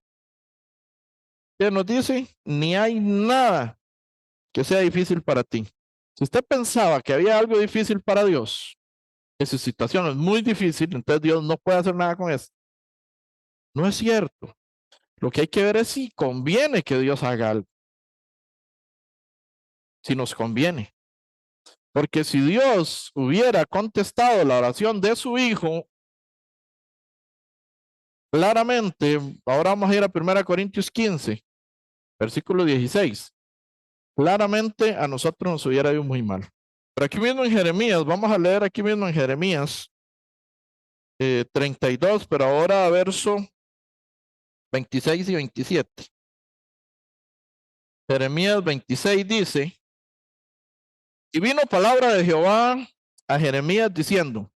que nos dice, ni hay nada que sea difícil para ti. Si usted pensaba que había algo difícil para Dios, que su situación es muy difícil, entonces Dios no puede hacer nada con eso. No es cierto. Lo que hay que ver es si conviene que Dios haga algo. Si nos conviene. Porque si Dios hubiera contestado la oración de su hijo Claramente, ahora vamos a ir a 1 Corintios 15, versículo 16. Claramente a nosotros nos hubiera ido muy mal. Pero aquí mismo en Jeremías, vamos a leer aquí mismo en Jeremías 32, pero ahora verso 26 y 27. Jeremías 26 dice, y vino palabra de Jehová a Jeremías diciendo,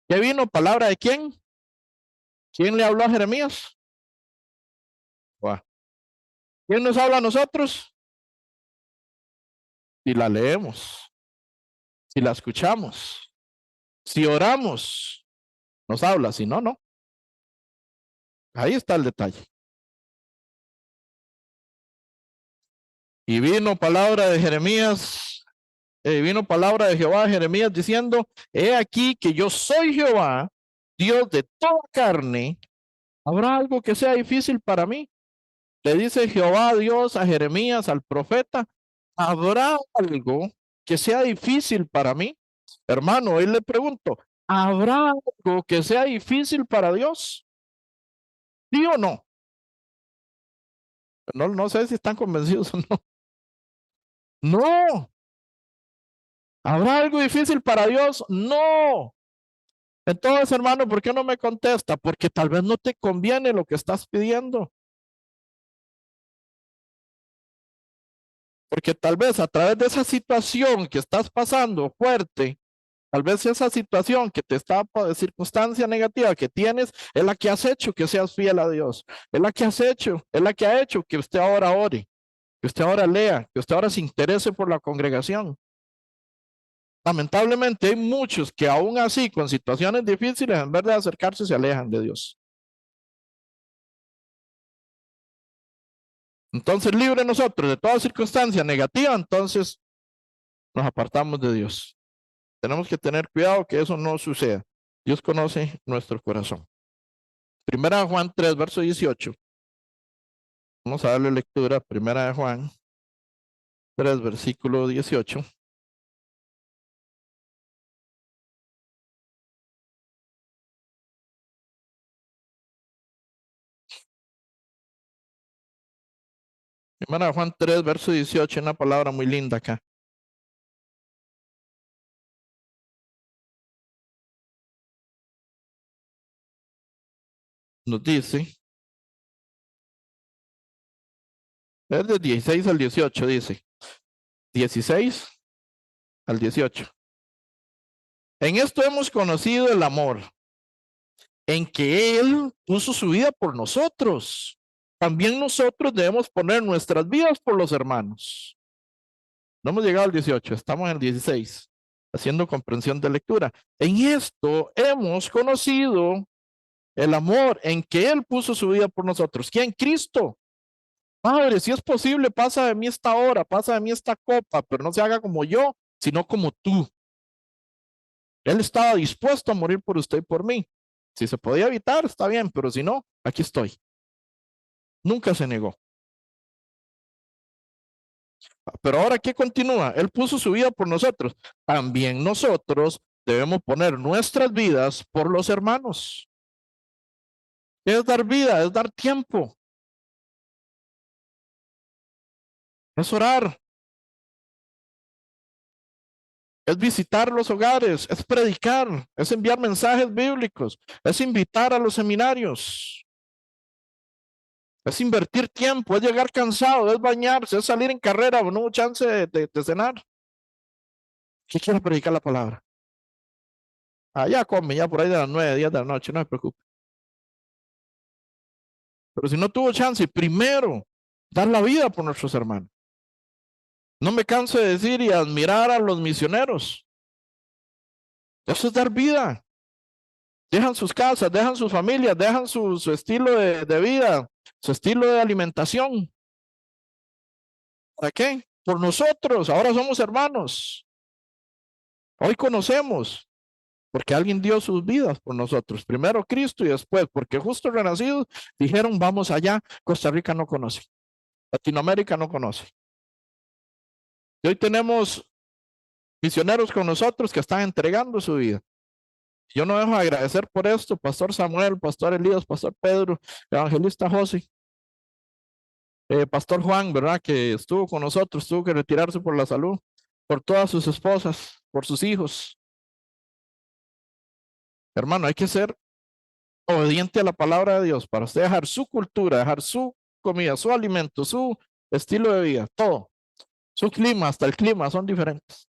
¿qué vino palabra de quién? ¿Quién le habló a Jeremías? Buah. ¿Quién nos habla a nosotros? Si la leemos, si la escuchamos, si oramos, nos habla, si no, no. Ahí está el detalle. Y vino palabra de Jeremías, vino palabra de Jehová a Jeremías diciendo, he aquí que yo soy Jehová, Dios de toda carne, ¿habrá algo que sea difícil para mí? Le dice Jehová Dios a Jeremías, al profeta, ¿habrá algo que sea difícil para mí? Hermano, hoy le pregunto, ¿habrá algo que sea difícil para Dios? ¿Sí o no? No, no sé si están convencidos o no. No. ¿Habrá algo difícil para Dios? No. Entonces, hermano, ¿por qué no me contesta? Porque tal vez no te conviene lo que estás pidiendo. Porque tal vez a través de esa situación que estás pasando fuerte, tal vez esa situación que te está, circunstancia negativa que tienes, es la que has hecho que seas fiel a Dios. Es la que has hecho, es la que ha hecho que usted ahora ore, que usted ahora lea, que usted ahora se interese por la congregación. Lamentablemente hay muchos que aún así, con situaciones difíciles, en vez de acercarse, se alejan de Dios. Entonces, libre nosotros de toda circunstancia negativa, entonces nos apartamos de Dios. Tenemos que tener cuidado que eso no suceda. Dios conoce nuestro corazón. Primera de Juan 3, verso 18. Vamos a darle lectura. Primera de Juan 3, versículo 18. Primera de Juan 3, verso 18. Una palabra muy linda acá. Nos dice, es de 16 al 18, dice. 16 al 18. En esto hemos conocido el amor, en que Él puso su vida por nosotros. También nosotros debemos poner nuestras vidas por los hermanos. No hemos llegado al 18, estamos en el 16, haciendo comprensión de lectura. En esto hemos conocido el amor en que Él puso su vida por nosotros. ¿Quién? Cristo. Padre, si es posible, pasa de mí esta hora, pasa de mí esta copa, pero no se haga como yo, sino como tú. Él estaba dispuesto a morir por usted y por mí. Si se podía evitar, está bien, pero si no, aquí estoy. Nunca se negó. Pero ahora, ¿qué continúa? Él puso su vida por nosotros. También nosotros debemos poner nuestras vidas por los hermanos. Es dar vida, es dar tiempo, es orar, es visitar los hogares, es predicar, es enviar mensajes bíblicos, es invitar a los seminarios, es invertir tiempo, es llegar cansado, es bañarse, es salir en carrera, no hubo chance de cenar. ¿Qué quiere predicar la palabra? Allá come, ya por ahí de las 9, 10 de la noche, no se preocupe. Pero si no tuvo chance, primero, dar la vida por nuestros hermanos. No me canso de decir y admirar a los misioneros. Eso es dar vida. Dejan sus casas, dejan sus familias, dejan su estilo de vida, su estilo de alimentación. ¿Para qué? Por nosotros, ahora somos hermanos. Hoy conocemos, porque alguien dio sus vidas por nosotros. Primero Cristo y después, porque justo renacidos, dijeron, vamos allá. Costa Rica no conoce. Latinoamérica no conoce. Y hoy tenemos misioneros con nosotros que están entregando su vida. Yo no dejo de agradecer por esto, Pastor Samuel, Pastor Elías, Pastor Pedro, Evangelista José, Pastor Juan, ¿verdad? Que estuvo con nosotros, tuvo que retirarse por la salud, por todas sus esposas, por sus hijos. Hermano, hay que ser obediente a la palabra de Dios para usted dejar su cultura, dejar su comida, su alimento, su estilo de vida, todo. Su clima, hasta el clima, son diferentes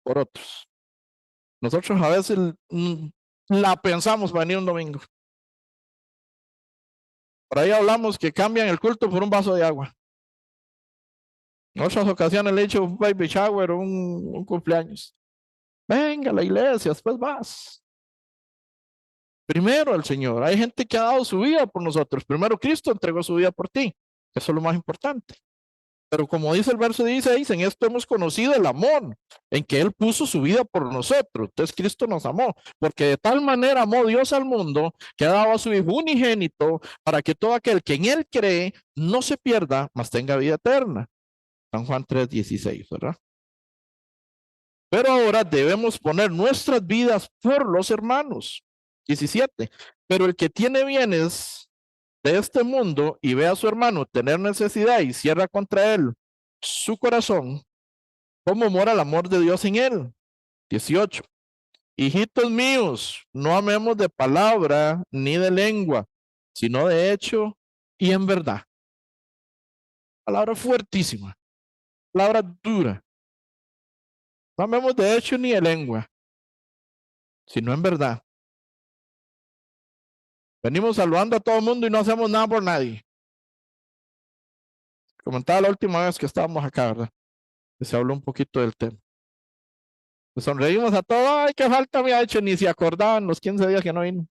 por otros. Nosotros a veces la pensamos para venir un domingo. Por ahí hablamos que cambian el culto por un vaso de agua. En otras ocasiones le he hecho un baby shower, un cumpleaños. Venga a la iglesia, después vas. Primero el Señor. Hay gente que ha dado su vida por nosotros. Primero Cristo entregó su vida por ti. Eso es lo más importante. Pero como dice el verso 16, en esto hemos conocido el amor, en que Él puso su vida por nosotros. Entonces Cristo nos amó, porque de tal manera amó Dios al mundo, que ha dado a su Hijo unigénito, para que todo aquel que en Él cree no se pierda, mas tenga vida eterna. San Juan 3:16, ¿verdad? Pero ahora debemos poner nuestras vidas por los hermanos. 17. Pero el que tiene bienes de este mundo y ve a su hermano tener necesidad y cierra contra él su corazón, ¿cómo mora el amor de Dios en él? 18. Hijitos míos, no amemos de palabra ni de lengua, sino de hecho y en verdad. Palabra fuertísima, palabra dura. No amemos de hecho ni de lengua, sino en verdad. Venimos saludando a todo el mundo y no hacemos nada por nadie. Comentaba la última vez que estábamos acá, ¿verdad? Que se habló un poquito del tema. Nos sonreímos a todos. Ay, qué falta me ha hecho. Ni se acordaban los 15 días que no vino.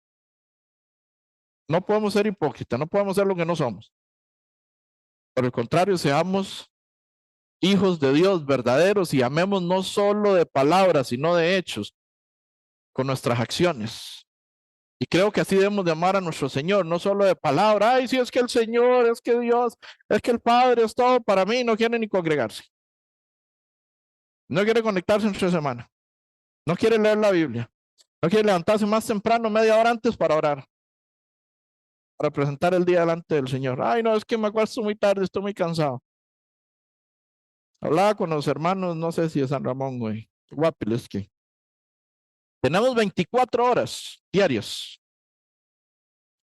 No podemos ser hipócritas, no podemos ser lo que no somos. Por el contrario, seamos hijos de Dios verdaderos y amemos no solo de palabras, sino de hechos, con nuestras acciones. Y creo que así debemos de amar a nuestro Señor, no solo de palabra. Ay, sí, es que el Señor, es que Dios, es que el Padre es todo para mí, no quiere ni congregarse. No quiere conectarse entre semana. No quiere leer la Biblia. No quiere levantarse más temprano, media hora antes para orar. Para presentar el día delante del Señor. Ay, no, es que me acuesto muy tarde, estoy muy cansado. Hablaba con los hermanos, no sé si de San Ramón, güey. Guapiles que tenemos 24 horas diarias.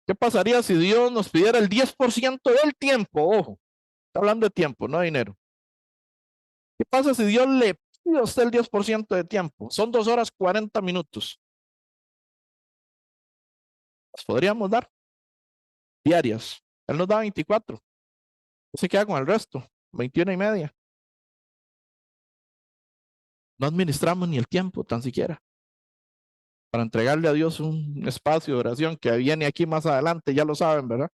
¿Qué pasaría si Dios nos pidiera el 10% del tiempo? Ojo, está hablando de tiempo, no de dinero. ¿Qué pasa si Dios le pide a usted el 10% de tiempo? Son 2 horas 40 minutos. Las podríamos dar diarias. Él nos da 24. Se queda con el resto, 21 y media. No administramos ni el tiempo, tan siquiera, para entregarle a Dios un espacio de oración que viene aquí más adelante, ya lo saben, ¿verdad?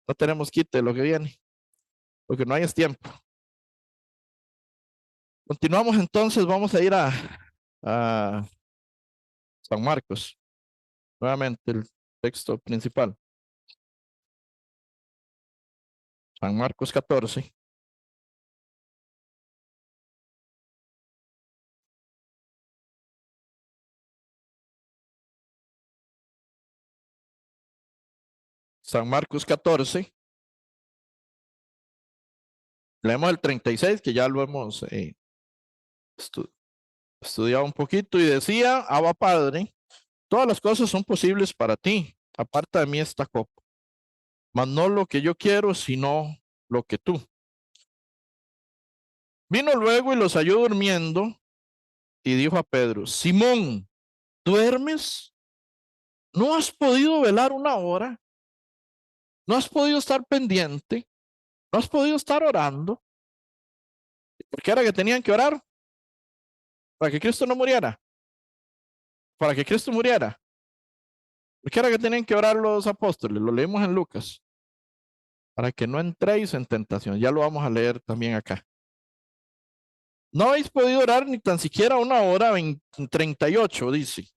No tenemos quite de lo que viene, porque no hay es tiempo. Continuamos entonces, vamos a ir a San Marcos, nuevamente el texto principal. San Marcos 14. San Marcos 14. Leemos el 36, que ya lo hemos estudiado un poquito, y decía: Abba Padre, todas las cosas son posibles para ti, aparta de mí esta copa, mas no lo que yo quiero, sino lo que tú. Vino luego y los halló durmiendo y dijo a Pedro: Simón, ¿duermes? ¿No has podido velar una hora? ¿No has podido estar pendiente? ¿No has podido estar orando? ¿Por qué era que tenían que orar? Para que Cristo no muriera. Para que Cristo muriera. ¿Por qué era que tenían que orar los apóstoles? Lo leemos en Lucas. Para que no entréis en tentación. Ya lo vamos a leer también acá. No habéis podido orar ni tan siquiera una hora en 38, dice.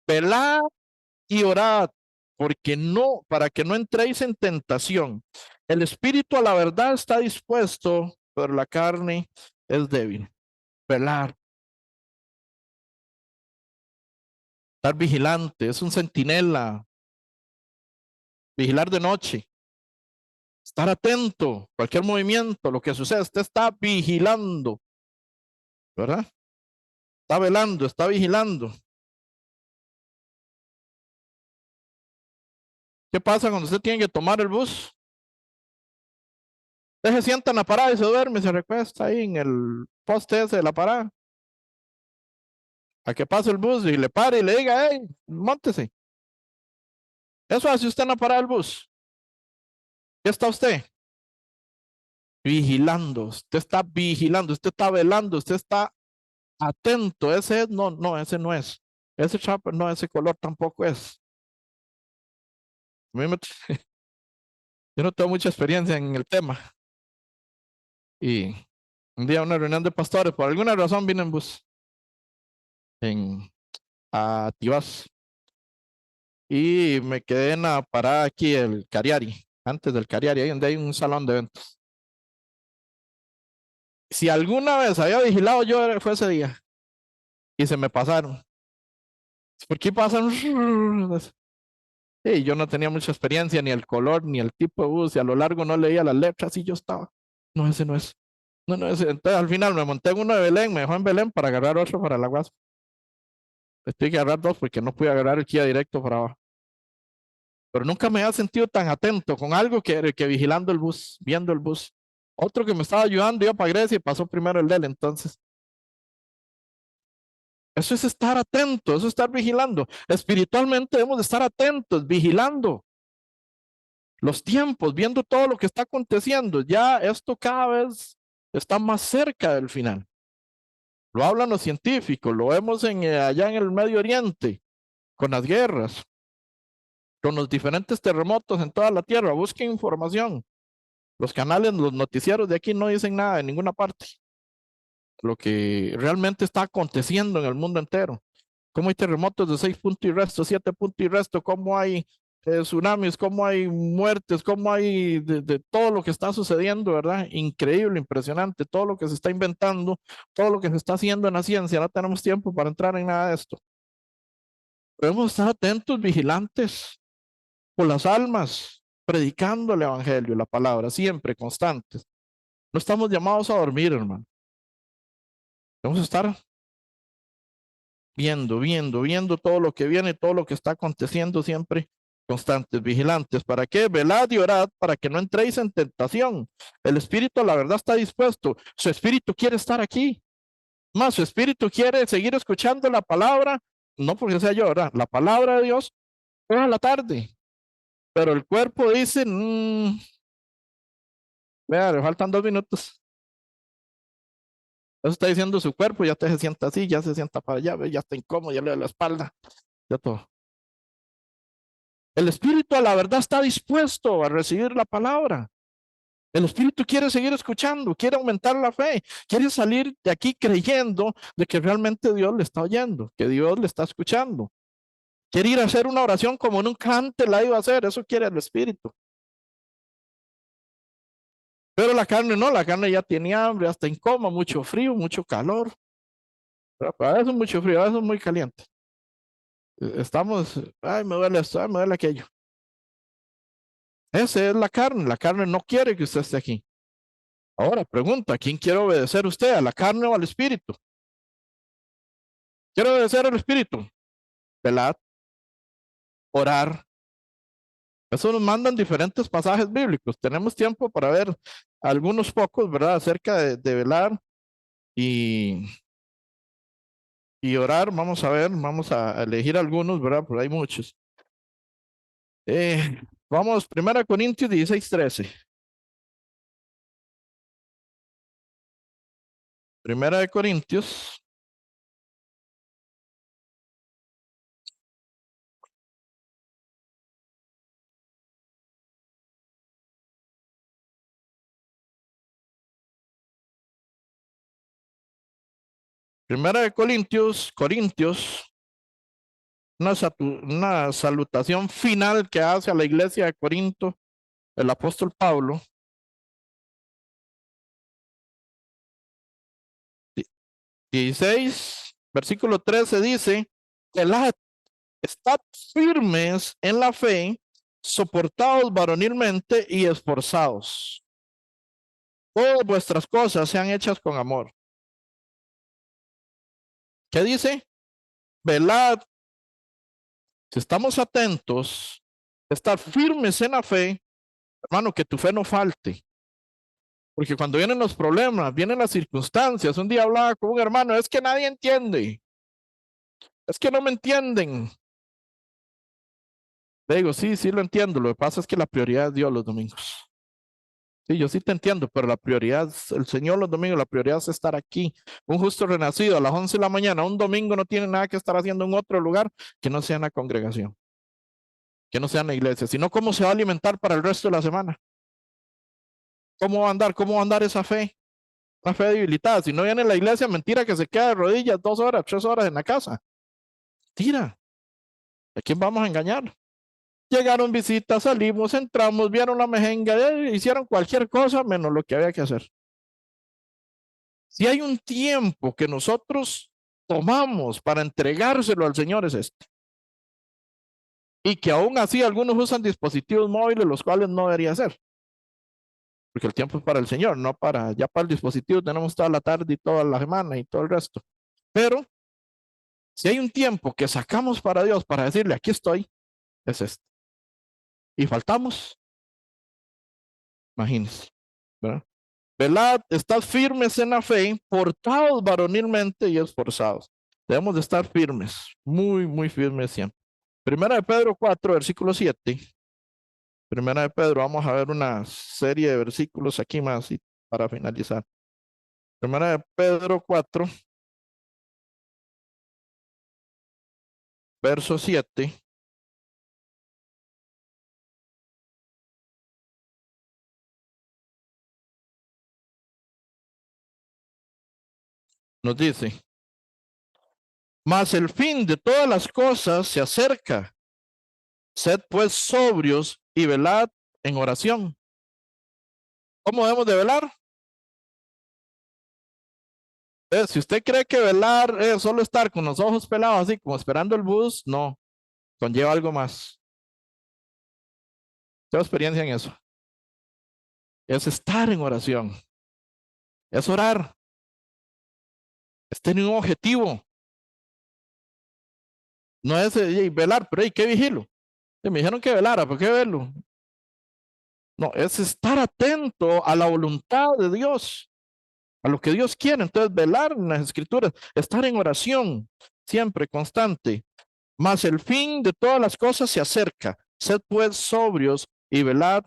Velad y orad, porque no, para que no entréis en tentación. El espíritu a la verdad está dispuesto, pero la carne es débil. Velar. Estar vigilante, es un centinela, vigilar de noche, estar atento, cualquier movimiento, lo que suceda, usted está vigilando, ¿verdad? Está velando, está vigilando. ¿Qué pasa cuando usted tiene que tomar el bus? Usted se sienta en la parada y se duerme, se recuesta ahí en el poste ese de la parada. A que pase el bus y le pare y le diga, hey, móntese. Eso hace usted en la parada del bus. ¿Qué está usted? Vigilando. Usted está vigilando, usted está velando, usted está atento. Ese es, no, no, ese no es. Ese chapa, no, ese color tampoco es. A mí me- yo no tengo mucha experiencia en el tema. Y un día una reunión de pastores, por alguna razón vine en bus en, a Tibás. Y me quedé en la parada aquí, el Cariari, antes del Cariari, ahí donde hay un salón de eventos. Si alguna vez había vigilado yo, fue ese día. Y se me pasaron. ¿Por qué pasan? Y yo no tenía mucha experiencia, ni el color, ni el tipo de bus, y a lo largo no leía las letras, y yo estaba. No, ese no es. No, no, ese. Entonces al final me monté en uno de Belén, me dejó en Belén para agarrar otro para la Guaspa. Estoy que agarrar dos porque no pude agarrar el Kia directo para abajo. Pero nunca me había sentido tan atento con algo que vigilando el bus, viendo el bus. Otro que me estaba ayudando iba para Grecia y pasó primero el de él. Entonces, eso es estar atento, eso es estar vigilando. Espiritualmente debemos de estar atentos, vigilando los tiempos, viendo todo lo que está aconteciendo. Ya esto cada vez está más cerca del final. Lo hablan los científicos, lo vemos allá en el Medio Oriente, con las guerras, con los diferentes terremotos en toda la tierra. Busquen información. Los canales, los noticieros de aquí no dicen nada en ninguna parte. Lo que realmente está aconteciendo en el mundo entero. Cómo hay terremotos de 6 puntos y resto, 7 puntos y resto, cómo hay tsunamis, cómo hay muertes, cómo hay de todo lo que está sucediendo, ¿verdad? Increíble, impresionante, todo lo que se está inventando, todo lo que se está haciendo en la ciencia. No tenemos tiempo para entrar en nada de esto. Debemos estar atentos, vigilantes por las almas, predicando el evangelio, la palabra, siempre constantes. No estamos llamados a dormir, hermano. Debemos estar viendo todo lo que viene, todo lo que está aconteciendo siempre, constantes, vigilantes. ¿Para qué? Velad y orad para que no entréis en tentación. El espíritu, la verdad, está dispuesto. Su espíritu quiere estar aquí. Más, su espíritu quiere seguir escuchando la palabra, no porque sea yo, ¿verdad? La palabra de Dios toda la tarde. Pero el cuerpo dice, vea, le faltan 2 minutos. Eso está diciendo su cuerpo, ya te se sienta así, ya se sienta para allá, ya está incómodo, ya le da la espalda, ya todo. El espíritu a la verdad está dispuesto a recibir la palabra. El espíritu quiere seguir escuchando, quiere aumentar la fe, quiere salir de aquí creyendo de que realmente Dios le está oyendo, que Dios le está escuchando. Quiere ir a hacer una oración como nunca antes la iba a hacer, eso quiere el espíritu. Pero la carne no, la carne ya tiene hambre, hasta en coma, mucho frío, mucho calor. A veces mucho frío, a veces muy caliente. Estamos, ay, me duele esto, ay, me duele aquello. Esa es la carne no quiere que usted esté aquí. Ahora pregunta, ¿quién quiere obedecer usted, a la carne o al espíritu? ¿Quiere obedecer al espíritu? Velar, orar. Eso nos mandan diferentes pasajes bíblicos. Tenemos tiempo para ver algunos pocos, ¿verdad? Acerca de velar y, y orar. Vamos a ver, vamos a elegir algunos, ¿verdad? Pero hay muchos. Vamos, 1 Corintios 16:13. Primera de Corintios. Corintios, una salutación final que hace a la iglesia de Corinto el apóstol Pablo. 16, versículo 13 dice, velad, Estad firmes en la fe, soportados varonilmente y esforzados. Todas vuestras cosas sean hechas con amor. ¿Qué dice? Velad. Si estamos atentos, estar firmes en la fe, hermano, que tu fe no falte. Porque cuando vienen los problemas, vienen las circunstancias. Un día hablaba con un hermano, es que nadie entiende. Es que no me entienden. Le digo, sí, sí lo entiendo. Lo que pasa es que la prioridad es Dios los domingos. Sí, yo sí te entiendo, pero la prioridad es el Señor los domingos, la prioridad es estar aquí. Un justo renacido a las 11 de la mañana, un domingo no tiene nada que estar haciendo en otro lugar que no sea en la congregación, que no sea en la iglesia, sino cómo se va a alimentar para el resto de la semana. ¿Cómo va a andar? ¿Cómo va a andar esa fe? Una fe debilitada. Si no viene a la iglesia, mentira que se queda de rodillas 2 horas, 3 horas en la casa. Tira. ¿A quién vamos a engañar? Llegaron visitas, salimos, entramos, vieron la mejenga, hicieron cualquier cosa menos lo que había que hacer. Si hay un tiempo que nosotros tomamos para entregárselo al Señor es este. Y que aún así algunos usan dispositivos móviles, los cuales no debería ser. Porque el tiempo es para el Señor, no para, ya para el dispositivo tenemos toda la tarde y toda la semana y todo el resto. Pero si hay un tiempo que sacamos para Dios para decirle, aquí estoy, es este. Y faltamos, imagínense, ¿verdad? Velad, estad firmes en la fe, portados varonilmente y esforzados. Debemos de estar firmes, muy, muy firmes siempre. Primera de Pedro 4, versículo 7. Primera de Pedro, vamos a ver una serie de versículos aquí más y para finalizar. Primera de Pedro 4, verso 7. Nos dice, mas el fin de todas las cosas se acerca. Sed pues sobrios y velad en oración. ¿Cómo debemos de velar? Si usted cree que velar es solo estar con los ojos pelados así como esperando el bus, no, conlleva algo más. Tengo experiencia en eso. Es estar en oración. Es orar. Es tener un objetivo. No es velar, pero ¿qué vigilo? Me dijeron que velara, ¿por qué verlo? No, es estar atento a la voluntad de Dios, a lo que Dios quiere. Entonces, velar en las escrituras, estar en oración, siempre constante. Mas el fin de todas las cosas se acerca. Sed pues sobrios y velad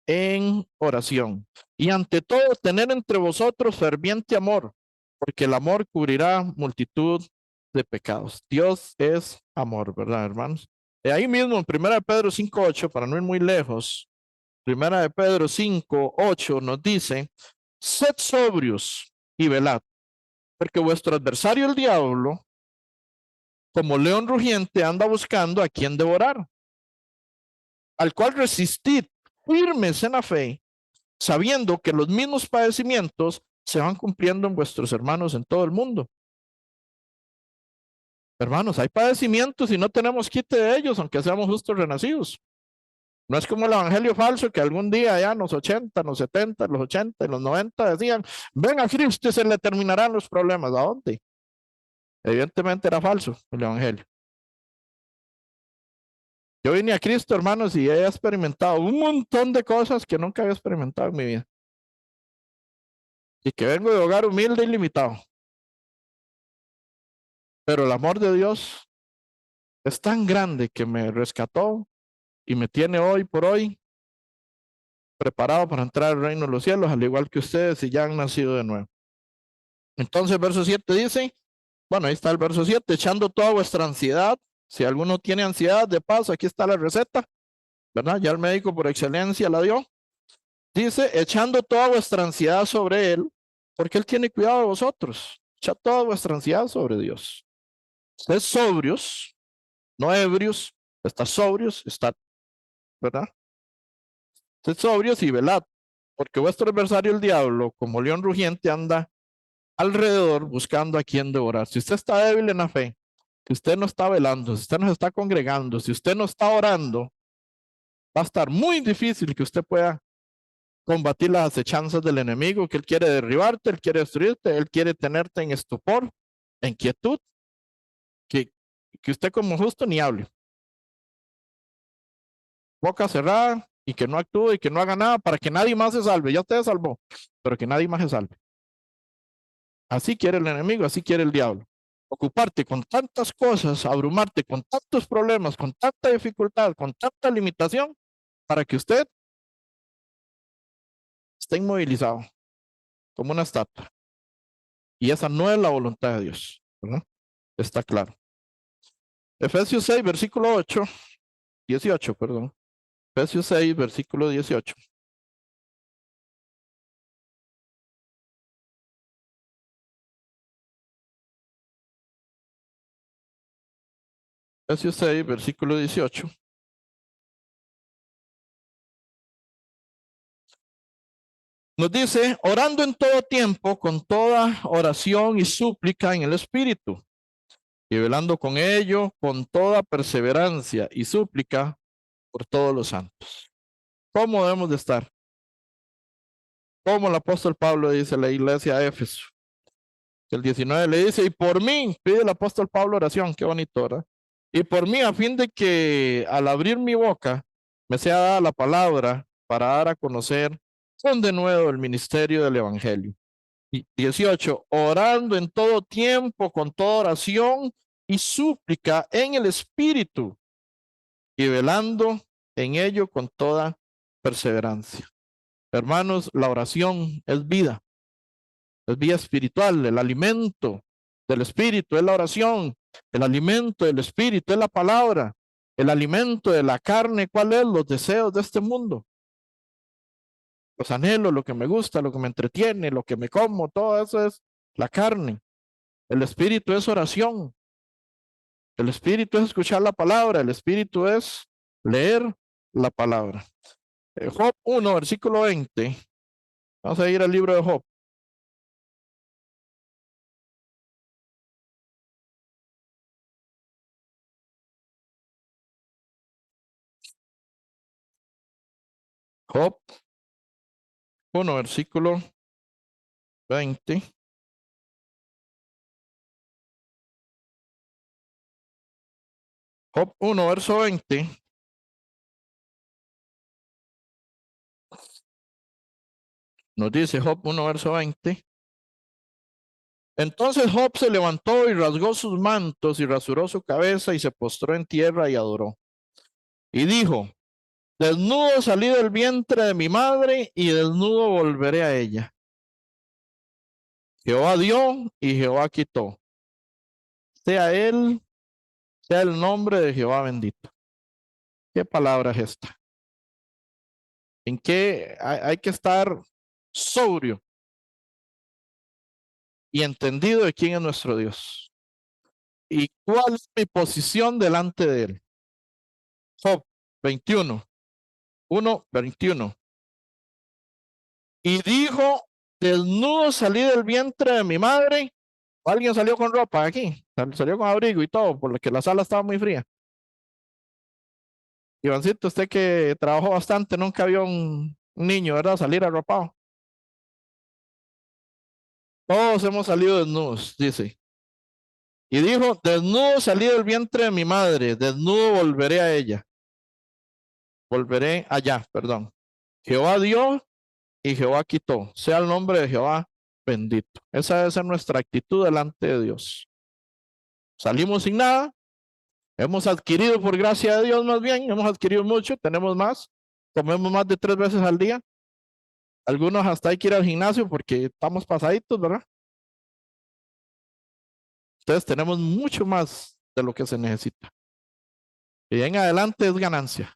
en oración. Y ante todo, tener entre vosotros ferviente amor, porque el amor cubrirá multitud de pecados. Dios es amor, ¿verdad, hermanos? Ahí mismo en 1 Pedro 5:8, para no ir muy lejos, 1 de Pedro 5:8 nos dice, sed sobrios y velad, porque vuestro adversario el diablo, como león rugiente, anda buscando a quien devorar, al cual resistid firmes en la fe, sabiendo que los mismos padecimientos se van cumpliendo en vuestros hermanos en todo el mundo. Hermanos, hay padecimientos y no tenemos quite de ellos, aunque seamos justos renacidos. No es como el evangelio falso que algún día ya en los 80, en los 70, en los 80, en los 90 decían, ven a Cristo y se le terminarán los problemas. ¿A dónde? Evidentemente era falso el evangelio. Yo vine a Cristo, hermanos, y he experimentado un montón de cosas que nunca había experimentado en mi vida. Y que vengo de hogar humilde y limitado. Pero el amor de Dios es tan grande que me rescató y me tiene hoy por hoy preparado para entrar al reino de los cielos, al igual que ustedes si ya han nacido de nuevo. Entonces, verso 7 dice, bueno, ahí está el verso 7, echando toda vuestra ansiedad. Si alguno tiene ansiedad, de paso, aquí está la receta, ¿verdad? Ya el médico por excelencia la dio. Dice, echando toda vuestra ansiedad sobre él, porque él tiene cuidado de vosotros. Echa toda vuestra ansiedad sobre Dios. Ustedes sobrios, no ebrios, está sobrios, está, ¿verdad? Ustedes sobrios y velad, porque vuestro adversario el diablo, como león rugiente, anda alrededor buscando a quien devorar. Si usted está débil en la fe, si usted no está velando, si usted no se está congregando, si usted no está orando, va a estar muy difícil que usted pueda combatir las acechanzas del enemigo, que él quiere derribarte, él quiere destruirte, él quiere tenerte en estupor, en quietud, que, que usted como justo ni hable, boca cerrada y que no actúe y que no haga nada para que nadie más se salve. Ya usted se salvó, pero que nadie más se salve. Así quiere el enemigo, así quiere el diablo. Ocuparte con tantas cosas, abrumarte con tantos problemas, con tanta dificultad, con tanta limitación, para que usted esté inmovilizado como una estatua. Y esa no es la voluntad de Dios, ¿verdad? Está claro. Efesios 6, versículo 8, 18, perdón. Efesios 6, versículo 18. Efesios 6, versículo 18. Nos dice, orando en todo tiempo, con toda oración y súplica en el Espíritu, y velando con ello, con toda perseverancia y súplica por todos los santos. ¿Cómo debemos de estar? Como el apóstol Pablo dice a la iglesia de Éfeso. El 19 le dice, y por mí, pide el apóstol Pablo oración, qué bonito, ¿verdad? Y por mí, a fin de que al abrir mi boca me sea dada la palabra para dar a conocer con denuedo el ministerio del Evangelio. Y 18, orando en todo tiempo, con toda oración y súplica en el Espíritu, y velando en ello con toda perseverancia. Hermanos, la oración es vida espiritual, el alimento del Espíritu es la oración, el alimento del Espíritu es la palabra, el alimento de la carne, ¿cuál es? Los deseos de este mundo, los anhelos, lo que me gusta, lo que me entretiene, lo que me como, todo eso es la carne. El Espíritu es oración, el Espíritu es escuchar la palabra, el Espíritu es leer la palabra. Job 1, versículo 20. Vamos a ir al libro de Job. Job 1, versículo 20. Job 1, verso 20. Nos dice Job 1, verso 20. Entonces Job se levantó y rasgó sus mantos y rasuró su cabeza y se postró en tierra y adoró. Y dijo, desnudo salí del vientre de mi madre y desnudo volveré a ella. Jehová dio y Jehová quitó. Sea él, sea el nombre de Jehová bendito. ¿Qué palabra es esta? ¿En qué hay que estar sobrio y entendido de quién es nuestro Dios? ¿Y cuál es mi posición delante de él? Job 21, 1, 21. Y dijo, desnudo salí del vientre de mi madre. Alguien salió con ropa aquí, salió con abrigo y todo, porque la sala estaba muy fría. Ivancito, usted que trabajó bastante, nunca vio un niño, ¿verdad? Salir arropado. Todos hemos salido desnudos, dice. Y dijo, desnudo salí del vientre de mi madre, desnudo volveré a ella. Volveré allá, perdón. Jehová dio y Jehová quitó. Sea el nombre de Jehová bendito. Esa debe ser nuestra actitud delante de Dios. Salimos sin nada, hemos adquirido por gracia de Dios más bien, hemos adquirido mucho, tenemos más, comemos más de 3 veces al día. Algunos hasta hay que ir al gimnasio porque estamos pasaditos, ¿verdad? Entonces tenemos mucho más de lo que se necesita. Y en adelante es ganancia.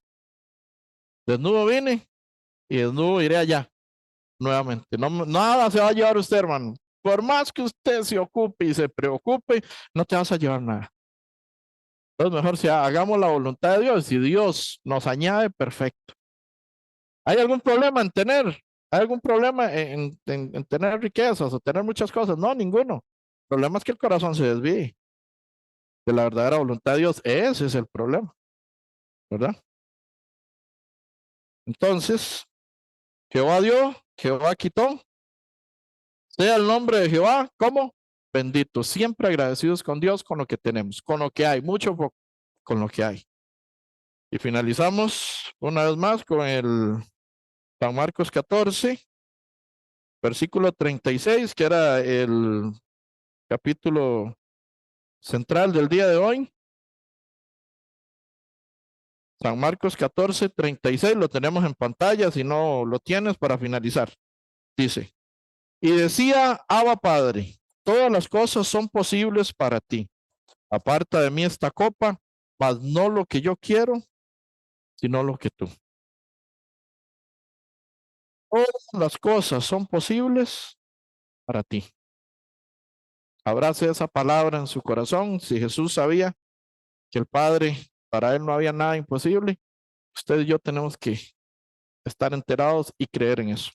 Desnudo vine y desnudo iré allá nuevamente. No, nada se va a llevar usted, hermano. Por más que usted se ocupe y se preocupe, no te vas a llevar nada. Entonces mejor si hagamos la voluntad de Dios. Si Dios nos añade, perfecto. ¿Hay algún problema en tener? ¿Hay algún problema en tener riquezas o tener muchas cosas? No, ninguno. El problema es que el corazón se desvíe. de la verdadera voluntad de Dios. Ese es el problema, ¿verdad? Entonces, Jehová dio, Jehová quitó. Sea el nombre de Jehová, ¿cómo? Bendito. Siempre agradecidos con Dios, con lo que tenemos, con lo que hay, mucho poco, con lo que hay. Y finalizamos una vez más con el San Marcos 14, versículo 36, que era el capítulo central del día de hoy. San Marcos 14, 36, lo tenemos en pantalla, si no lo tienes para finalizar. Dice, y decía, Abba Padre, todas las cosas son posibles para ti. Aparta de mí esta copa, mas no lo que yo quiero, sino lo que tú. Todas las cosas son posibles para ti. Abrace esa palabra en su corazón. Si Jesús sabía que el Padre, para él no había nada imposible, usted y yo tenemos que estar enterados y creer en eso.